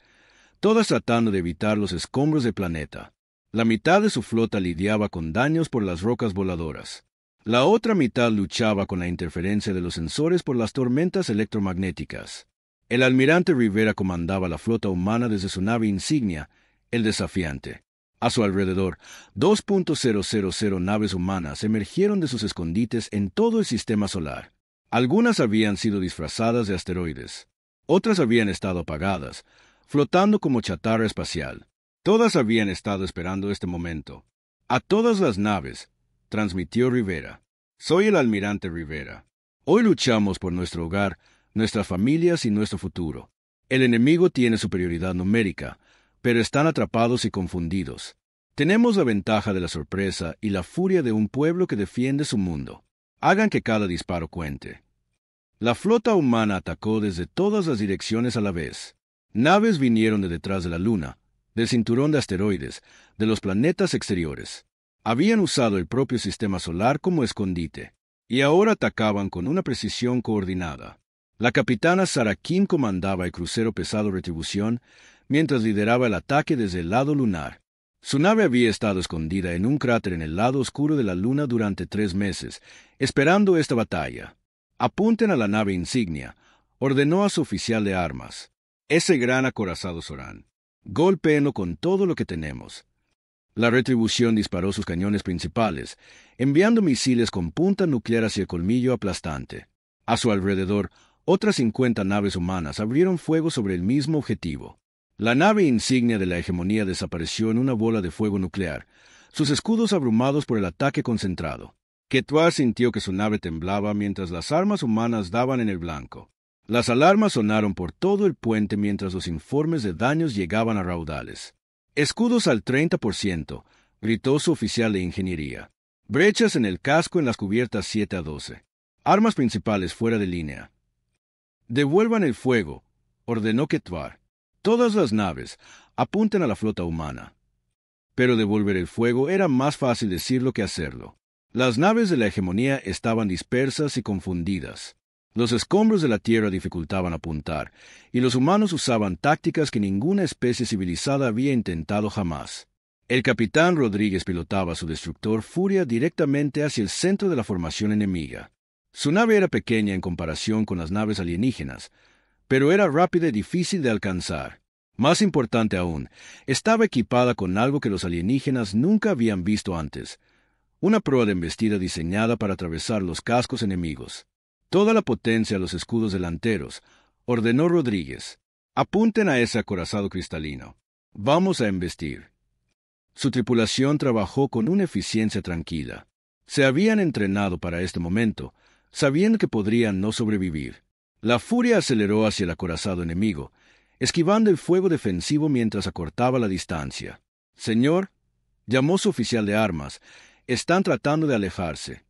todas tratando de evitar los escombros del planeta. La mitad de su flota lidiaba con daños por las rocas voladoras. La otra mitad luchaba con la interferencia de los sensores por las tormentas electromagnéticas. El almirante Rivera comandaba la flota humana desde su nave insignia, el Desafiante. A su alrededor, 2.000 naves humanas emergieron de sus escondites en todo el sistema solar. Algunas habían sido disfrazadas de asteroides. Otras habían estado apagadas, flotando como chatarra espacial. Todas habían estado esperando este momento. A todas las naves, transmitió Rivera. Soy el almirante Rivera. Hoy luchamos por nuestro hogar, nuestras familias y nuestro futuro. El enemigo tiene superioridad numérica, pero están atrapados y confundidos. Tenemos la ventaja de la sorpresa y la furia de un pueblo que defiende su mundo. Hagan que cada disparo cuente. La flota humana atacó desde todas las direcciones a la vez. Naves vinieron de detrás de la Luna, del cinturón de asteroides, de los planetas exteriores. Habían usado el propio sistema solar como escondite, y ahora atacaban con una precisión coordinada. La capitana Sarah Kim comandaba el crucero pesado Retribución, mientras lideraba el ataque desde el lado lunar. Su nave había estado escondida en un cráter en el lado oscuro de la Luna durante 3 meses, esperando esta batalla. Apunten a la nave insignia, ordenó a su oficial de armas. Ese gran acorazado Soran. Golpéenlo con todo lo que tenemos. La Retribución disparó sus cañones principales, enviando misiles con punta nuclear hacia el colmillo aplastante. A su alrededor, otras 50 naves humanas abrieron fuego sobre el mismo objetivo. La nave insignia de la hegemonía desapareció en una bola de fuego nuclear, sus escudos abrumados por el ataque concentrado. Ketvar sintió que su nave temblaba mientras las armas humanas daban en el blanco. Las alarmas sonaron por todo el puente mientras los informes de daños llegaban a raudales. Escudos al 30%, gritó su oficial de ingeniería. Brechas en el casco en las cubiertas 7 a 12. Armas principales fuera de línea. Devuelvan el fuego, ordenó Ketvar. Todas las naves, apunten a la flota humana. Pero devolver el fuego era más fácil decirlo que hacerlo. Las naves de la hegemonía estaban dispersas y confundidas. Los escombros de la Tierra dificultaban apuntar, y los humanos usaban tácticas que ninguna especie civilizada había intentado jamás. El capitán Rodríguez pilotaba su destructor Furia directamente hacia el centro de la formación enemiga. Su nave era pequeña en comparación con las naves alienígenas, pero era rápida y difícil de alcanzar. Más importante aún, estaba equipada con algo que los alienígenas nunca habían visto antes, una proa de embestida diseñada para atravesar los cascos enemigos. Toda la potencia a los escudos delanteros, ordenó Rodríguez. Apunten a ese acorazado cristalino. Vamos a embestir. Su tripulación trabajó con una eficiencia tranquila. Se habían entrenado para este momento, sabiendo que podrían no sobrevivir. La furia aceleró hacia el acorazado enemigo, esquivando el fuego defensivo mientras acortaba la distancia. «Señor», llamó su oficial de armas, «están tratando de alejarse».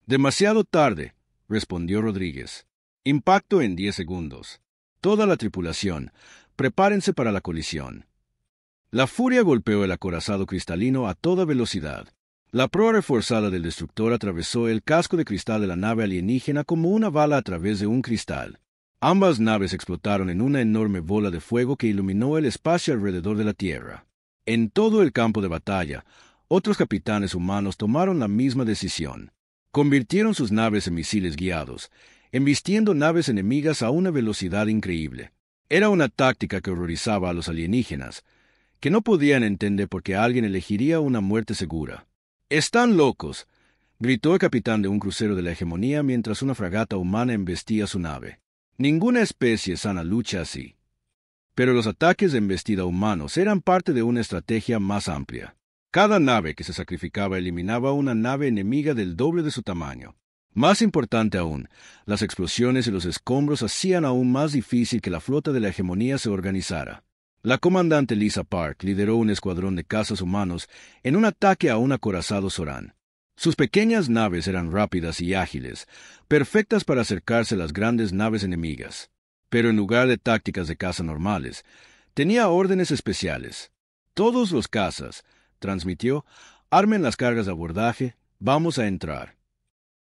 «Demasiado tarde», respondió Rodríguez. «Impacto en 10 segundos. Toda la tripulación, prepárense para la colisión». La furia golpeó el acorazado cristalino a toda velocidad. La proa reforzada del destructor atravesó el casco de cristal de la nave alienígena como una bala a través de un cristal. Ambas naves explotaron en una enorme bola de fuego que iluminó el espacio alrededor de la Tierra. En todo el campo de batalla, otros capitanes humanos tomaron la misma decisión. Convirtieron sus naves en misiles guiados, embistiendo naves enemigas a una velocidad increíble. Era una táctica que horrorizaba a los alienígenas, que no podían entender por qué alguien elegiría una muerte segura. «¡Están locos!», gritó el capitán de un crucero de la hegemonía mientras una fragata humana embestía su nave. «Ninguna especie sana lucha así». Pero los ataques de embestida humanos eran parte de una estrategia más amplia. Cada nave que se sacrificaba eliminaba una nave enemiga del doble de su tamaño. Más importante aún, las explosiones y los escombros hacían aún más difícil que la flota de la hegemonía se organizara. La comandante Lisa Park lideró un escuadrón de cazas humanos en un ataque a un acorazado Zoran. Sus pequeñas naves eran rápidas y ágiles, perfectas para acercarse a las grandes naves enemigas. Pero en lugar de tácticas de caza normales, tenía órdenes especiales. «Todos los cazas», transmitió, «armen las cargas de abordaje, vamos a entrar».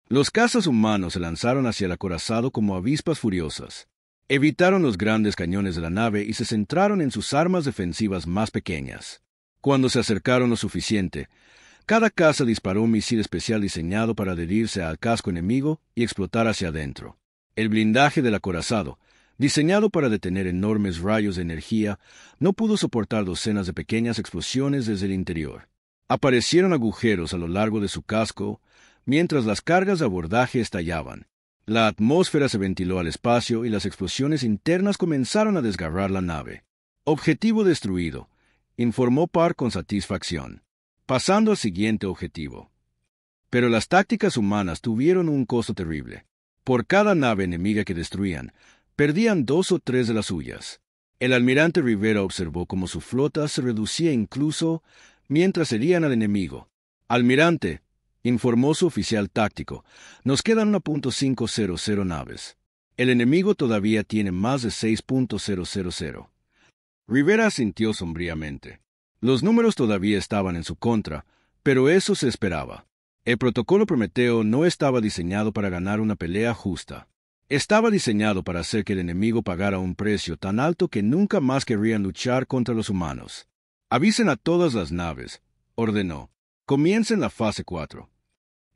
Los cazas humanos se lanzaron hacia el acorazado como avispas furiosas. Evitaron los grandes cañones de la nave y se centraron en sus armas defensivas más pequeñas. Cuando se acercaron lo suficiente, cada caza disparó un misil especial diseñado para adherirse al casco enemigo y explotar hacia adentro. El blindaje del acorazado, diseñado para detener enormes rayos de energía, no pudo soportar docenas de pequeñas explosiones desde el interior. Aparecieron agujeros a lo largo de su casco, mientras las cargas de abordaje estallaban. La atmósfera se ventiló al espacio y las explosiones internas comenzaron a desgarrar la nave. «Objetivo destruido», informó Park con satisfacción. Pasando al siguiente objetivo. Pero las tácticas humanas tuvieron un costo terrible. Por cada nave enemiga que destruían, perdían 2 o 3 de las suyas. El almirante Rivera observó cómo su flota se reducía incluso mientras herían al enemigo. «Almirante», informó su oficial táctico, «nos quedan 1.500 naves. El enemigo todavía tiene más de 6.000. Rivera asintió sombríamente. Los números todavía estaban en su contra, pero eso se esperaba. El protocolo Prometeo no estaba diseñado para ganar una pelea justa. Estaba diseñado para hacer que el enemigo pagara un precio tan alto que nunca más querrían luchar contra los humanos. «Avisen a todas las naves», ordenó. «Comiencen la fase 4».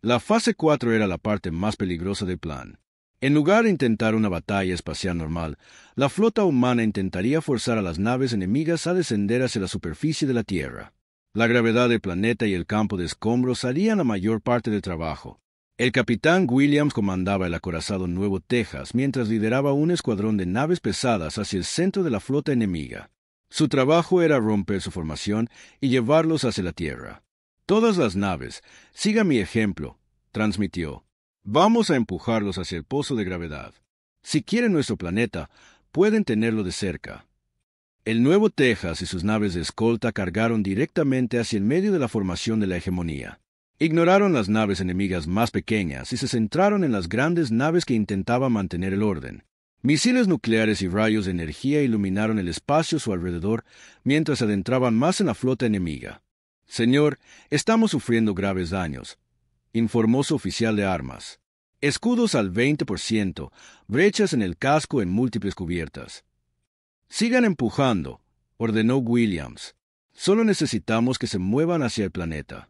La fase 4 era la parte más peligrosa del plan. En lugar de intentar una batalla espacial normal, la flota humana intentaría forzar a las naves enemigas a descender hacia la superficie de la Tierra. La gravedad del planeta y el campo de escombros harían la mayor parte del trabajo. El capitán Williams comandaba el acorazado Nuevo Texas mientras lideraba un escuadrón de naves pesadas hacia el centro de la flota enemiga. Su trabajo era romper su formación y llevarlos hacia la Tierra. «Todas las naves, siga mi ejemplo», transmitió. «Vamos a empujarlos hacia el pozo de gravedad. Si quieren nuestro planeta, pueden tenerlo de cerca». El Nuevo Texas y sus naves de escolta cargaron directamente hacia el medio de la formación de la hegemonía. Ignoraron las naves enemigas más pequeñas y se centraron en las grandes naves que intentaban mantener el orden. Misiles nucleares y rayos de energía iluminaron el espacio a su alrededor mientras se adentraban más en la flota enemiga. «Señor, estamos sufriendo graves daños», informó su oficial de armas. «Escudos al 20%, brechas en el casco en múltiples cubiertas». «Sigan empujando», ordenó Williams. «Solo necesitamos que se muevan hacia el planeta».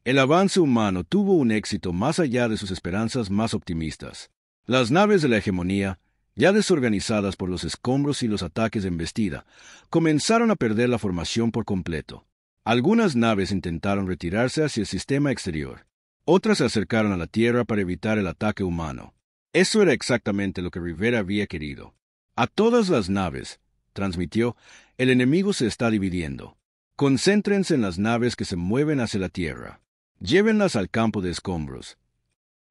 El avance humano tuvo un éxito más allá de sus esperanzas más optimistas. Las naves de la hegemonía, ya desorganizadas por los escombros y los ataques de embestida, comenzaron a perder la formación por completo. Algunas naves intentaron retirarse hacia el sistema exterior. Otras se acercaron a la Tierra para evitar el ataque humano. Eso era exactamente lo que Rivera había querido. «A todas las naves», transmitió, el enemigo se está dividiendo. Concéntrense en las naves que se mueven hacia la Tierra. Llévenlas al campo de escombros.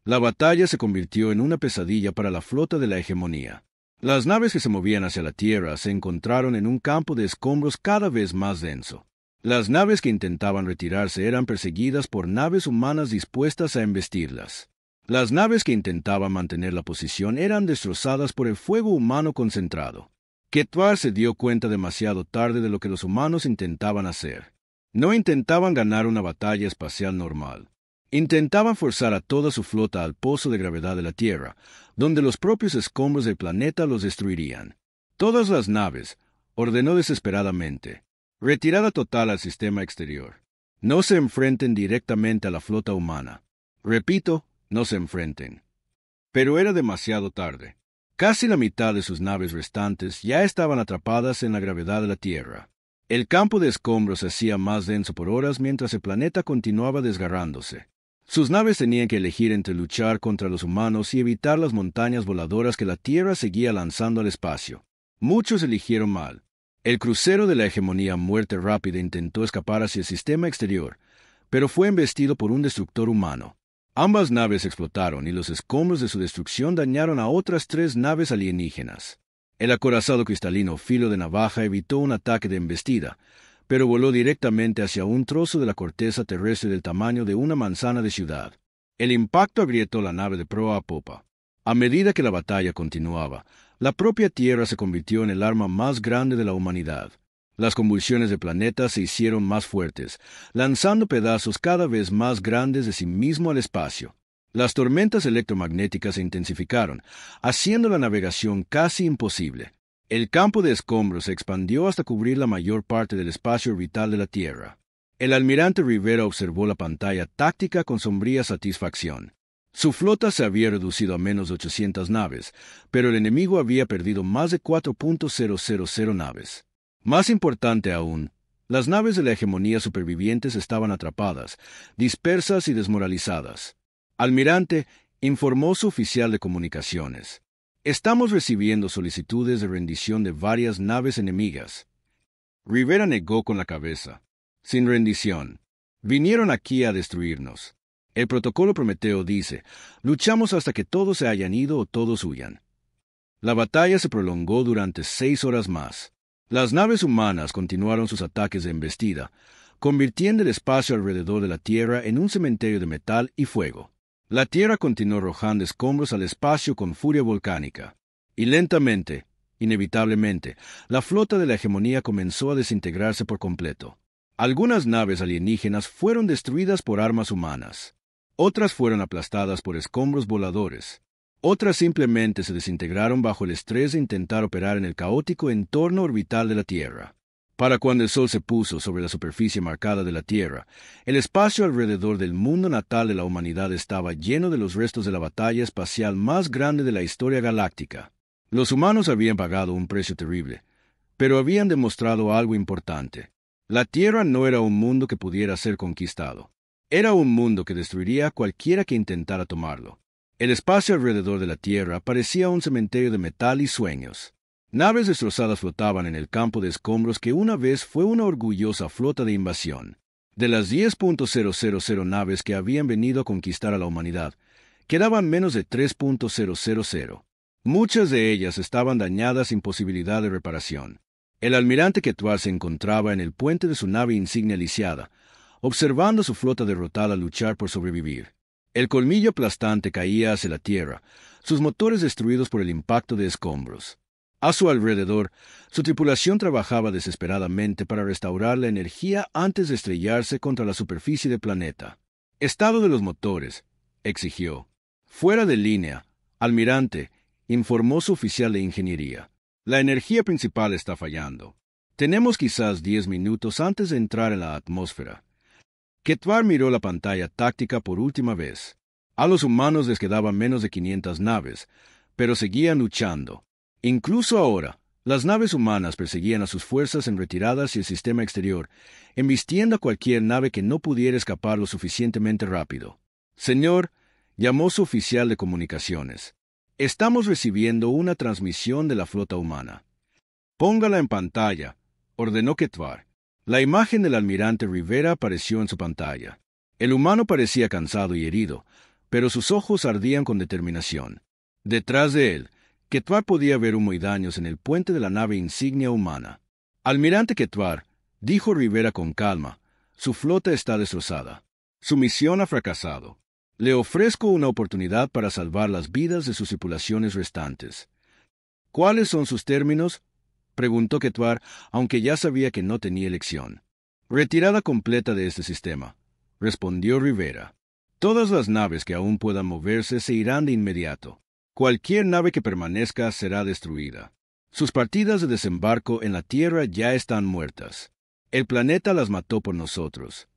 La batalla se convirtió en una pesadilla para la flota de la hegemonía. Las naves que se movían hacia la Tierra se encontraron en un campo de escombros cada vez más denso. Las naves que intentaban retirarse eran perseguidas por naves humanas dispuestas a embestirlas. Las naves que intentaban mantener la posición eran destrozadas por el fuego humano concentrado. Quetzal se dio cuenta demasiado tarde de lo que los humanos intentaban hacer. No intentaban ganar una batalla espacial normal. Intentaban forzar a toda su flota al pozo de gravedad de la Tierra, donde los propios escombros del planeta los destruirían. Todas las naves, ordenó desesperadamente, retirada total al sistema exterior. No se enfrenten directamente a la flota humana. Repito, no se enfrenten. Pero era demasiado tarde. Casi la mitad de sus naves restantes ya estaban atrapadas en la gravedad de la Tierra. El campo de escombros se hacía más denso por horas mientras el planeta continuaba desgarrándose. Sus naves tenían que elegir entre luchar contra los humanos y evitar las montañas voladoras que la Tierra seguía lanzando al espacio. Muchos eligieron mal. El crucero de la hegemonía Muerte Rápida intentó escapar hacia el sistema exterior, pero fue embestido por un destructor humano. Ambas naves explotaron y los escombros de su destrucción dañaron a otras 3 naves alienígenas. El acorazado cristalino Filo de Navaja evitó un ataque de embestida, pero voló directamente hacia un trozo de la corteza terrestre del tamaño de una manzana de ciudad. El impacto agrietó la nave de proa a popa. A medida que la batalla continuaba, la propia Tierra se convirtió en el arma más grande de la humanidad. Las convulsiones del planeta se hicieron más fuertes, lanzando pedazos cada vez más grandes de sí mismo al espacio. Las tormentas electromagnéticas se intensificaron, haciendo la navegación casi imposible. El campo de escombros se expandió hasta cubrir la mayor parte del espacio orbital de la Tierra. El almirante Rivera observó la pantalla táctica con sombría satisfacción. Su flota se había reducido a menos de 800 naves, pero el enemigo había perdido más de 4.000 naves. Más importante aún, las naves de la hegemonía supervivientes estaban atrapadas, dispersas y desmoralizadas. Almirante, informó su oficial de comunicaciones. Estamos recibiendo solicitudes de rendición de varias naves enemigas. Rivera negó con la cabeza. Sin rendición. Vinieron aquí a destruirnos. El protocolo Prometeo dice, luchamos hasta que todos se hayan ido o todos huyan. La batalla se prolongó durante 6 horas más. Las naves humanas continuaron sus ataques de embestida, convirtiendo el espacio alrededor de la Tierra en un cementerio de metal y fuego. La Tierra continuó arrojando escombros al espacio con furia volcánica. Y lentamente, inevitablemente, la flota de la hegemonía comenzó a desintegrarse por completo. Algunas naves alienígenas fueron destruidas por armas humanas. Otras fueron aplastadas por escombros voladores. Otras simplemente se desintegraron bajo el estrés de intentar operar en el caótico entorno orbital de la Tierra. Para cuando el Sol se puso sobre la superficie marcada de la Tierra, el espacio alrededor del mundo natal de la humanidad estaba lleno de los restos de la batalla espacial más grande de la historia galáctica. Los humanos habían pagado un precio terrible, pero habían demostrado algo importante. La Tierra no era un mundo que pudiera ser conquistado. Era un mundo que destruiría a cualquiera que intentara tomarlo. El espacio alrededor de la Tierra parecía un cementerio de metal y sueños. Naves destrozadas flotaban en el campo de escombros que una vez fue una orgullosa flota de invasión. De las 10.000 naves que habían venido a conquistar a la humanidad, quedaban menos de 3.000. Muchas de ellas estaban dañadas sin posibilidad de reparación. El almirante Quetzal se encontraba en el puente de su nave insignia lisiada, observando a su flota derrotada luchar por sobrevivir. El colmillo aplastante caía hacia la Tierra, sus motores destruidos por el impacto de escombros. A su alrededor, su tripulación trabajaba desesperadamente para restaurar la energía antes de estrellarse contra la superficie del planeta. «Estado de los motores», exigió. «Fuera de línea, almirante», informó su oficial de ingeniería. «La energía principal está fallando. Tenemos quizás 10 minutos antes de entrar en la atmósfera». Quetzal miró la pantalla táctica por última vez. A los humanos les quedaban menos de 500 naves, pero seguían luchando. Incluso ahora, las naves humanas perseguían a sus fuerzas en retirada hacia el sistema exterior, embistiendo a cualquier nave que no pudiera escapar lo suficientemente rápido. «Señor», llamó su oficial de comunicaciones, «estamos recibiendo una transmisión de la flota humana». Póngala en pantalla, ordenó Ketvar. La imagen del almirante Rivera apareció en su pantalla. El humano parecía cansado y herido, pero sus ojos ardían con determinación. Detrás de él, Ketvar podía ver humo y daños en el puente de la nave insignia humana. Almirante Ketvar, dijo Rivera con calma, su flota está destrozada. Su misión ha fracasado. Le ofrezco una oportunidad para salvar las vidas de sus tripulaciones restantes. ¿Cuáles son sus términos?, preguntó Ketvar, aunque ya sabía que no tenía elección. Retirada completa de este sistema, respondió Rivera. Todas las naves que aún puedan moverse se irán de inmediato. Cualquier nave que permanezca será destruida. Sus partidas de desembarco en la Tierra ya están muertas. El planeta las mató por nosotros.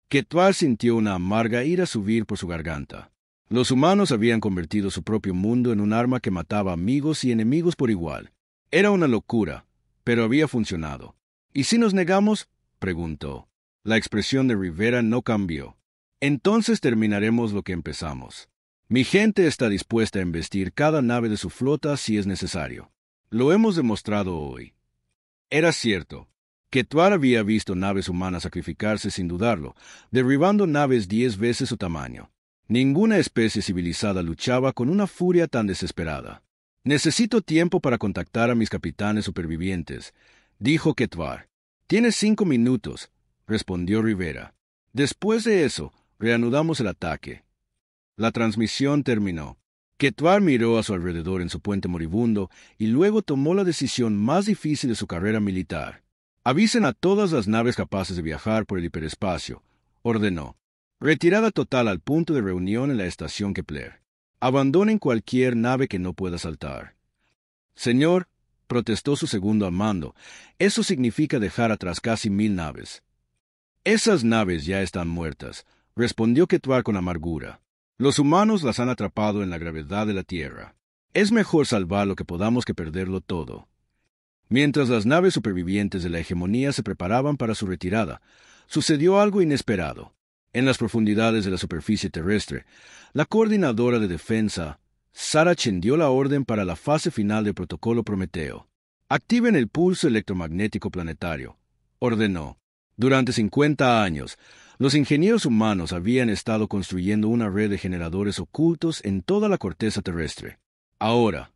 Ketvar sintió una amarga ira subir por su garganta. Los humanos habían convertido su propio mundo en un arma que mataba amigos y enemigos por igual. Era una locura, pero había funcionado. ¿Y si nos negamos?, preguntó. La expresión de Rivera no cambió. Entonces terminaremos lo que empezamos. Mi gente está dispuesta a embestir cada nave de su flota si es necesario. Lo hemos demostrado hoy. Era cierto. Ketvar había visto naves humanas sacrificarse sin dudarlo, derribando naves 10 veces su tamaño. Ninguna especie civilizada luchaba con una furia tan desesperada. Necesito tiempo para contactar a mis capitanes supervivientes, dijo Ketvar. Tienes 5 minutos, respondió Rivera. Después de eso, reanudamos el ataque. La transmisión terminó. Ketvar miró a su alrededor en su puente moribundo y luego tomó la decisión más difícil de su carrera militar. Avisen a todas las naves capaces de viajar por el hiperespacio, ordenó. Retirada total al punto de reunión en la estación Kepler. Abandonen cualquier nave que no pueda saltar. Señor, protestó su segundo al mando, eso significa dejar atrás casi 1000 naves. Esas naves ya están muertas, respondió Ketvar con amargura. Los humanos las han atrapado en la gravedad de la Tierra. Es mejor salvar lo que podamos que perderlo todo. Mientras las naves supervivientes de la hegemonía se preparaban para su retirada, sucedió algo inesperado. En las profundidades de la superficie terrestre, la coordinadora de defensa, Sarah Chen, dio la orden para la fase final del protocolo Prometeo. Activen el pulso electromagnético planetario, ordenó. Durante 50 años, los ingenieros humanos habían estado construyendo una red de generadores ocultos en toda la corteza terrestre. Ahora,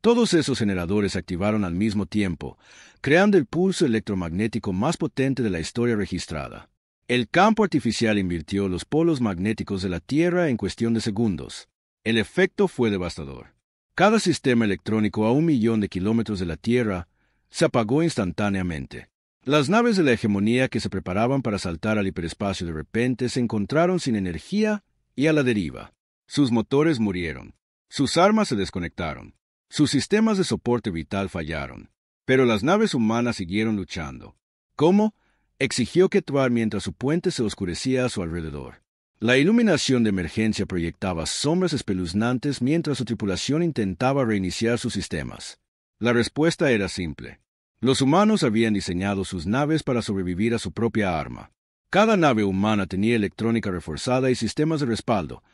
todos esos generadores se activaron al mismo tiempo, creando el pulso electromagnético más potente de la historia registrada. El campo artificial invirtió los polos magnéticos de la Tierra en cuestión de segundos. El efecto fue devastador. Cada sistema electrónico a 1.000.000 de kilómetros de la Tierra se apagó instantáneamente. Las naves de la hegemonía que se preparaban para saltar al hiperespacio de repente se encontraron sin energía y a la deriva. Sus motores murieron. Sus armas se desconectaron. Sus sistemas de soporte vital fallaron. Pero las naves humanas siguieron luchando. ¿Cómo?, exigió Ketvar mientras su puente se oscurecía a su alrededor. La iluminación de emergencia proyectaba sombras espeluznantes mientras su tripulación intentaba reiniciar sus sistemas. La respuesta era simple. Los humanos habían diseñado sus naves para sobrevivir a su propia arma. Cada nave humana tenía electrónica reforzada y sistemas de respaldo,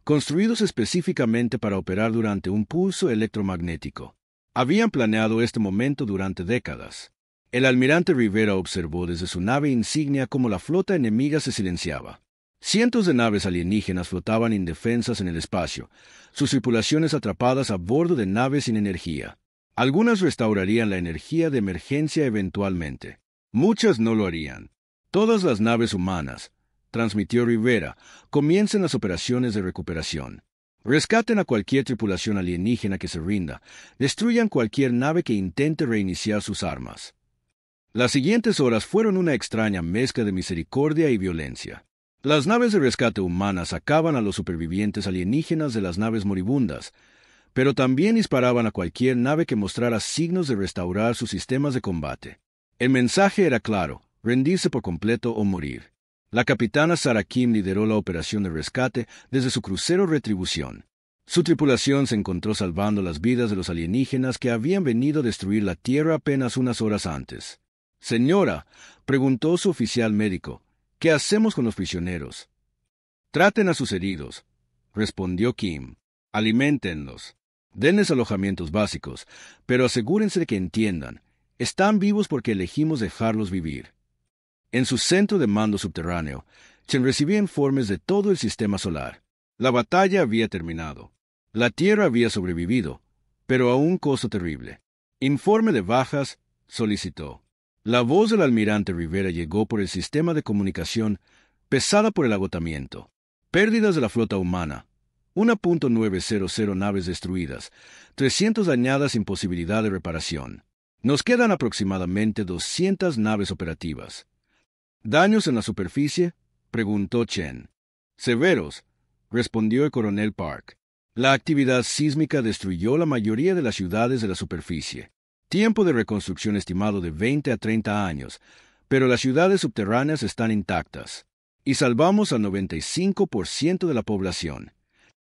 construidos específicamente para operar durante un pulso electromagnético. Habían planeado este momento durante décadas. El almirante Rivera observó desde su nave insignia cómo la flota enemiga se silenciaba. Cientos de naves alienígenas flotaban indefensas en el espacio, sus tripulaciones atrapadas a bordo de naves sin energía. Algunas restaurarían la energía de emergencia eventualmente. Muchas no lo harían. Todas las naves humanas, transmitió Rivera, comiencen las operaciones de recuperación. Rescaten a cualquier tripulación alienígena que se rinda. Destruyan cualquier nave que intente reiniciar sus armas. Las siguientes horas fueron una extraña mezcla de misericordia y violencia. Las naves de rescate humanas sacaban a los supervivientes alienígenas de las naves moribundas, pero también disparaban a cualquier nave que mostrara signos de restaurar sus sistemas de combate. El mensaje era claro: rendirse por completo o morir. La capitana Sarah Kim lideró la operación de rescate desde su crucero Retribución. Su tripulación se encontró salvando las vidas de los alienígenas que habían venido a destruir la Tierra apenas unas horas antes. «Señora», preguntó su oficial médico, «¿qué hacemos con los prisioneros?» «Traten a sus heridos», respondió Kim. «Aliméntenlos. Denles alojamientos básicos, pero asegúrense de que entiendan. Están vivos porque elegimos dejarlos vivir. En su centro de mando subterráneo, Chen recibía informes de todo el sistema solar. La batalla había terminado. La Tierra había sobrevivido, pero a un costo terrible. Informe de bajas, solicitó. La voz del almirante Rivera llegó por el sistema de comunicación, pesada por el agotamiento. Pérdidas de la flota humana. 1.900 naves destruidas, 300 dañadas sin posibilidad de reparación. Nos quedan aproximadamente 200 naves operativas. ¿Daños en la superficie?, preguntó Chen. Severos, respondió el coronel Park. La actividad sísmica destruyó la mayoría de las ciudades de la superficie. Tiempo de reconstrucción estimado de 20 a 30 años, pero las ciudades subterráneas están intactas. Y salvamos al 95% de la población.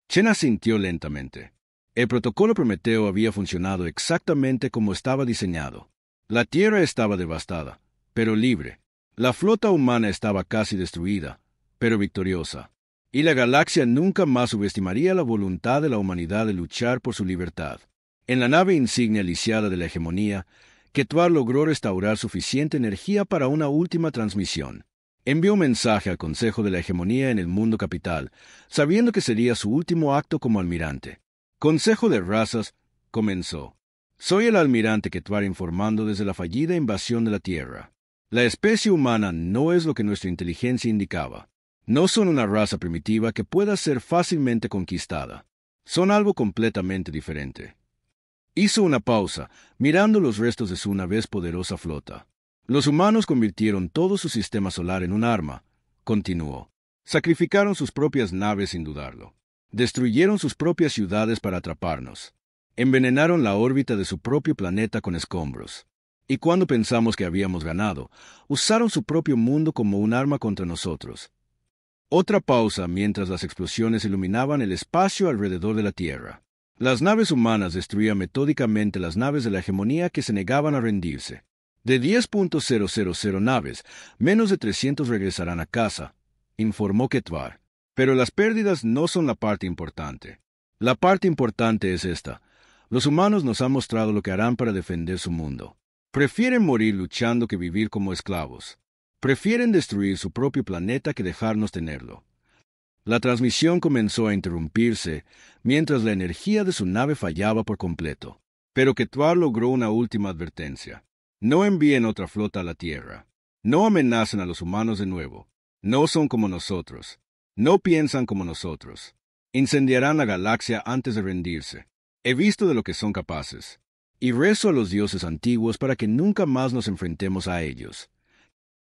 Chen asintió lentamente. El protocolo Prometeo había funcionado exactamente como estaba diseñado. La Tierra estaba devastada, pero libre. La flota humana estaba casi destruida, pero victoriosa. Y la galaxia nunca más subestimaría la voluntad de la humanidad de luchar por su libertad. En la nave insignia lisiada de la hegemonía, Ketvar logró restaurar suficiente energía para una última transmisión. Envió un mensaje al Consejo de la Hegemonía en el mundo capital, sabiendo que sería su último acto como almirante. Consejo de Razas, comenzó. Soy el almirante Ketvar informando desde la fallida invasión de la Tierra. La especie humana no es lo que nuestra inteligencia indicaba. No son una raza primitiva que pueda ser fácilmente conquistada. Son algo completamente diferente. Hizo una pausa, mirando los restos de su una vez poderosa flota. Los humanos convirtieron todo su sistema solar en un arma, continuó. Sacrificaron sus propias naves sin dudarlo. Destruyeron sus propias ciudades para atraparnos. Envenenaron la órbita de su propio planeta con escombros. Y cuando pensamos que habíamos ganado, usaron su propio mundo como un arma contra nosotros. Otra pausa mientras las explosiones iluminaban el espacio alrededor de la Tierra. Las naves humanas destruían metódicamente las naves de la hegemonía que se negaban a rendirse. De 10.000 naves, menos de 300 regresarán a casa, informó Ketvar. Pero las pérdidas no son la parte importante. La parte importante es esta. Los humanos nos han mostrado lo que harán para defender su mundo. Prefieren morir luchando que vivir como esclavos. Prefieren destruir su propio planeta que dejarnos tenerlo. La transmisión comenzó a interrumpirse mientras la energía de su nave fallaba por completo. Pero Ketvar logró una última advertencia. No envíen otra flota a la Tierra. No amenacen a los humanos de nuevo. No son como nosotros. No piensan como nosotros. Incendiarán la galaxia antes de rendirse. He visto de lo que son capaces. Y rezo a los dioses antiguos para que nunca más nos enfrentemos a ellos.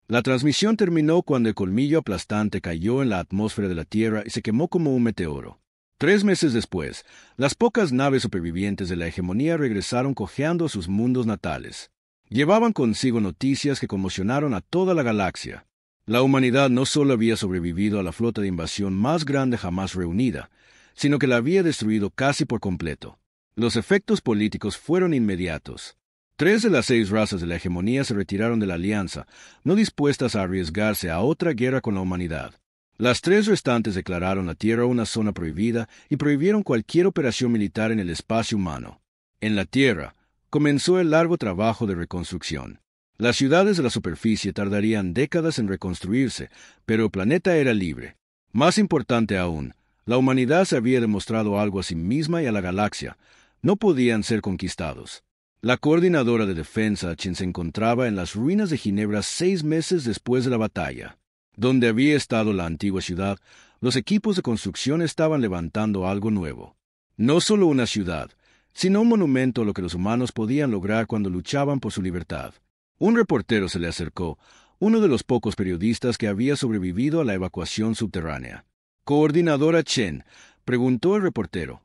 La transmisión terminó cuando el colmillo aplastante cayó en la atmósfera de la Tierra y se quemó como un meteoro. 3 meses después, las pocas naves supervivientes de la hegemonía regresaron cojeando a sus mundos natales. Llevaban consigo noticias que conmocionaron a toda la galaxia. La humanidad no solo había sobrevivido a la flota de invasión más grande jamás reunida, sino que la había destruido casi por completo. Los efectos políticos fueron inmediatos. 3 de las 6 razas de la hegemonía se retiraron de la alianza, no dispuestas a arriesgarse a otra guerra con la humanidad. Las 3 restantes declararon la Tierra una zona prohibida y prohibieron cualquier operación militar en el espacio humano. En la Tierra, comenzó el largo trabajo de reconstrucción. Las ciudades de la superficie tardarían décadas en reconstruirse, pero el planeta era libre. Más importante aún, la humanidad se había demostrado algo a sí misma y a la galaxia. No podían ser conquistados. La coordinadora de defensa, quien se encontraba en las ruinas de Ginebra 6 meses después de la batalla, donde había estado la antigua ciudad, los equipos de construcción estaban levantando algo nuevo. No solo una ciudad, sino un monumento a lo que los humanos podían lograr cuando luchaban por su libertad. Un reportero se le acercó, uno de los pocos periodistas que había sobrevivido a la evacuación subterránea. «Coordinadora Chen», preguntó el reportero,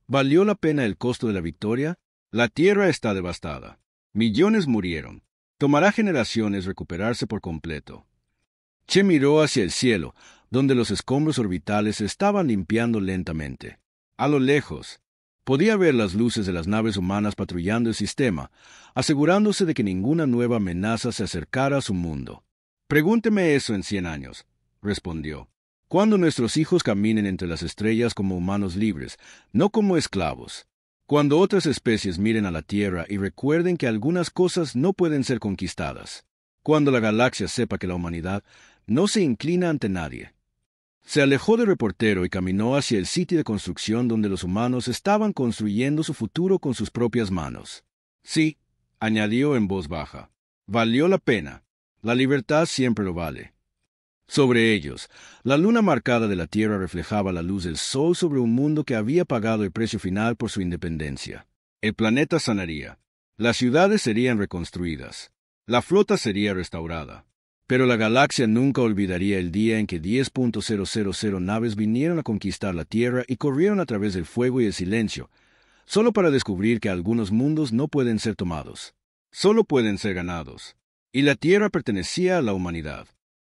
¿valió la pena el costo de la victoria? La Tierra está devastada. Millones murieron. Tomará generaciones recuperarse por completo. Chen miró hacia el cielo, donde los escombros orbitales se estaban limpiando lentamente. A lo lejos, podía ver las luces de las naves humanas patrullando el sistema, asegurándose de que ninguna nueva amenaza se acercara a su mundo. «Pregúnteme eso en 100 años», respondió. «Cuando nuestros hijos caminen entre las estrellas como humanos libres, no como esclavos». Cuando otras especies miren a la Tierra y recuerden que algunas cosas no pueden ser conquistadas. Cuando la galaxia sepa que la humanidad no se inclina ante nadie. Se alejó del reportero y caminó hacia el sitio de construcción donde los humanos estaban construyendo su futuro con sus propias manos. Sí, añadió en voz baja. Valió la pena. La libertad siempre lo vale. Sobre ellos, la luna marcada de la Tierra reflejaba la luz del sol sobre un mundo que había pagado el precio final por su independencia. El planeta sanaría. Las ciudades serían reconstruidas. La flota sería restaurada. Pero la galaxia nunca olvidaría el día en que 10.000 naves vinieron a conquistar la Tierra y corrieron a través del fuego y el silencio, solo para descubrir que algunos mundos no pueden ser tomados. Solo pueden ser ganados. Y la Tierra pertenecía a la humanidad.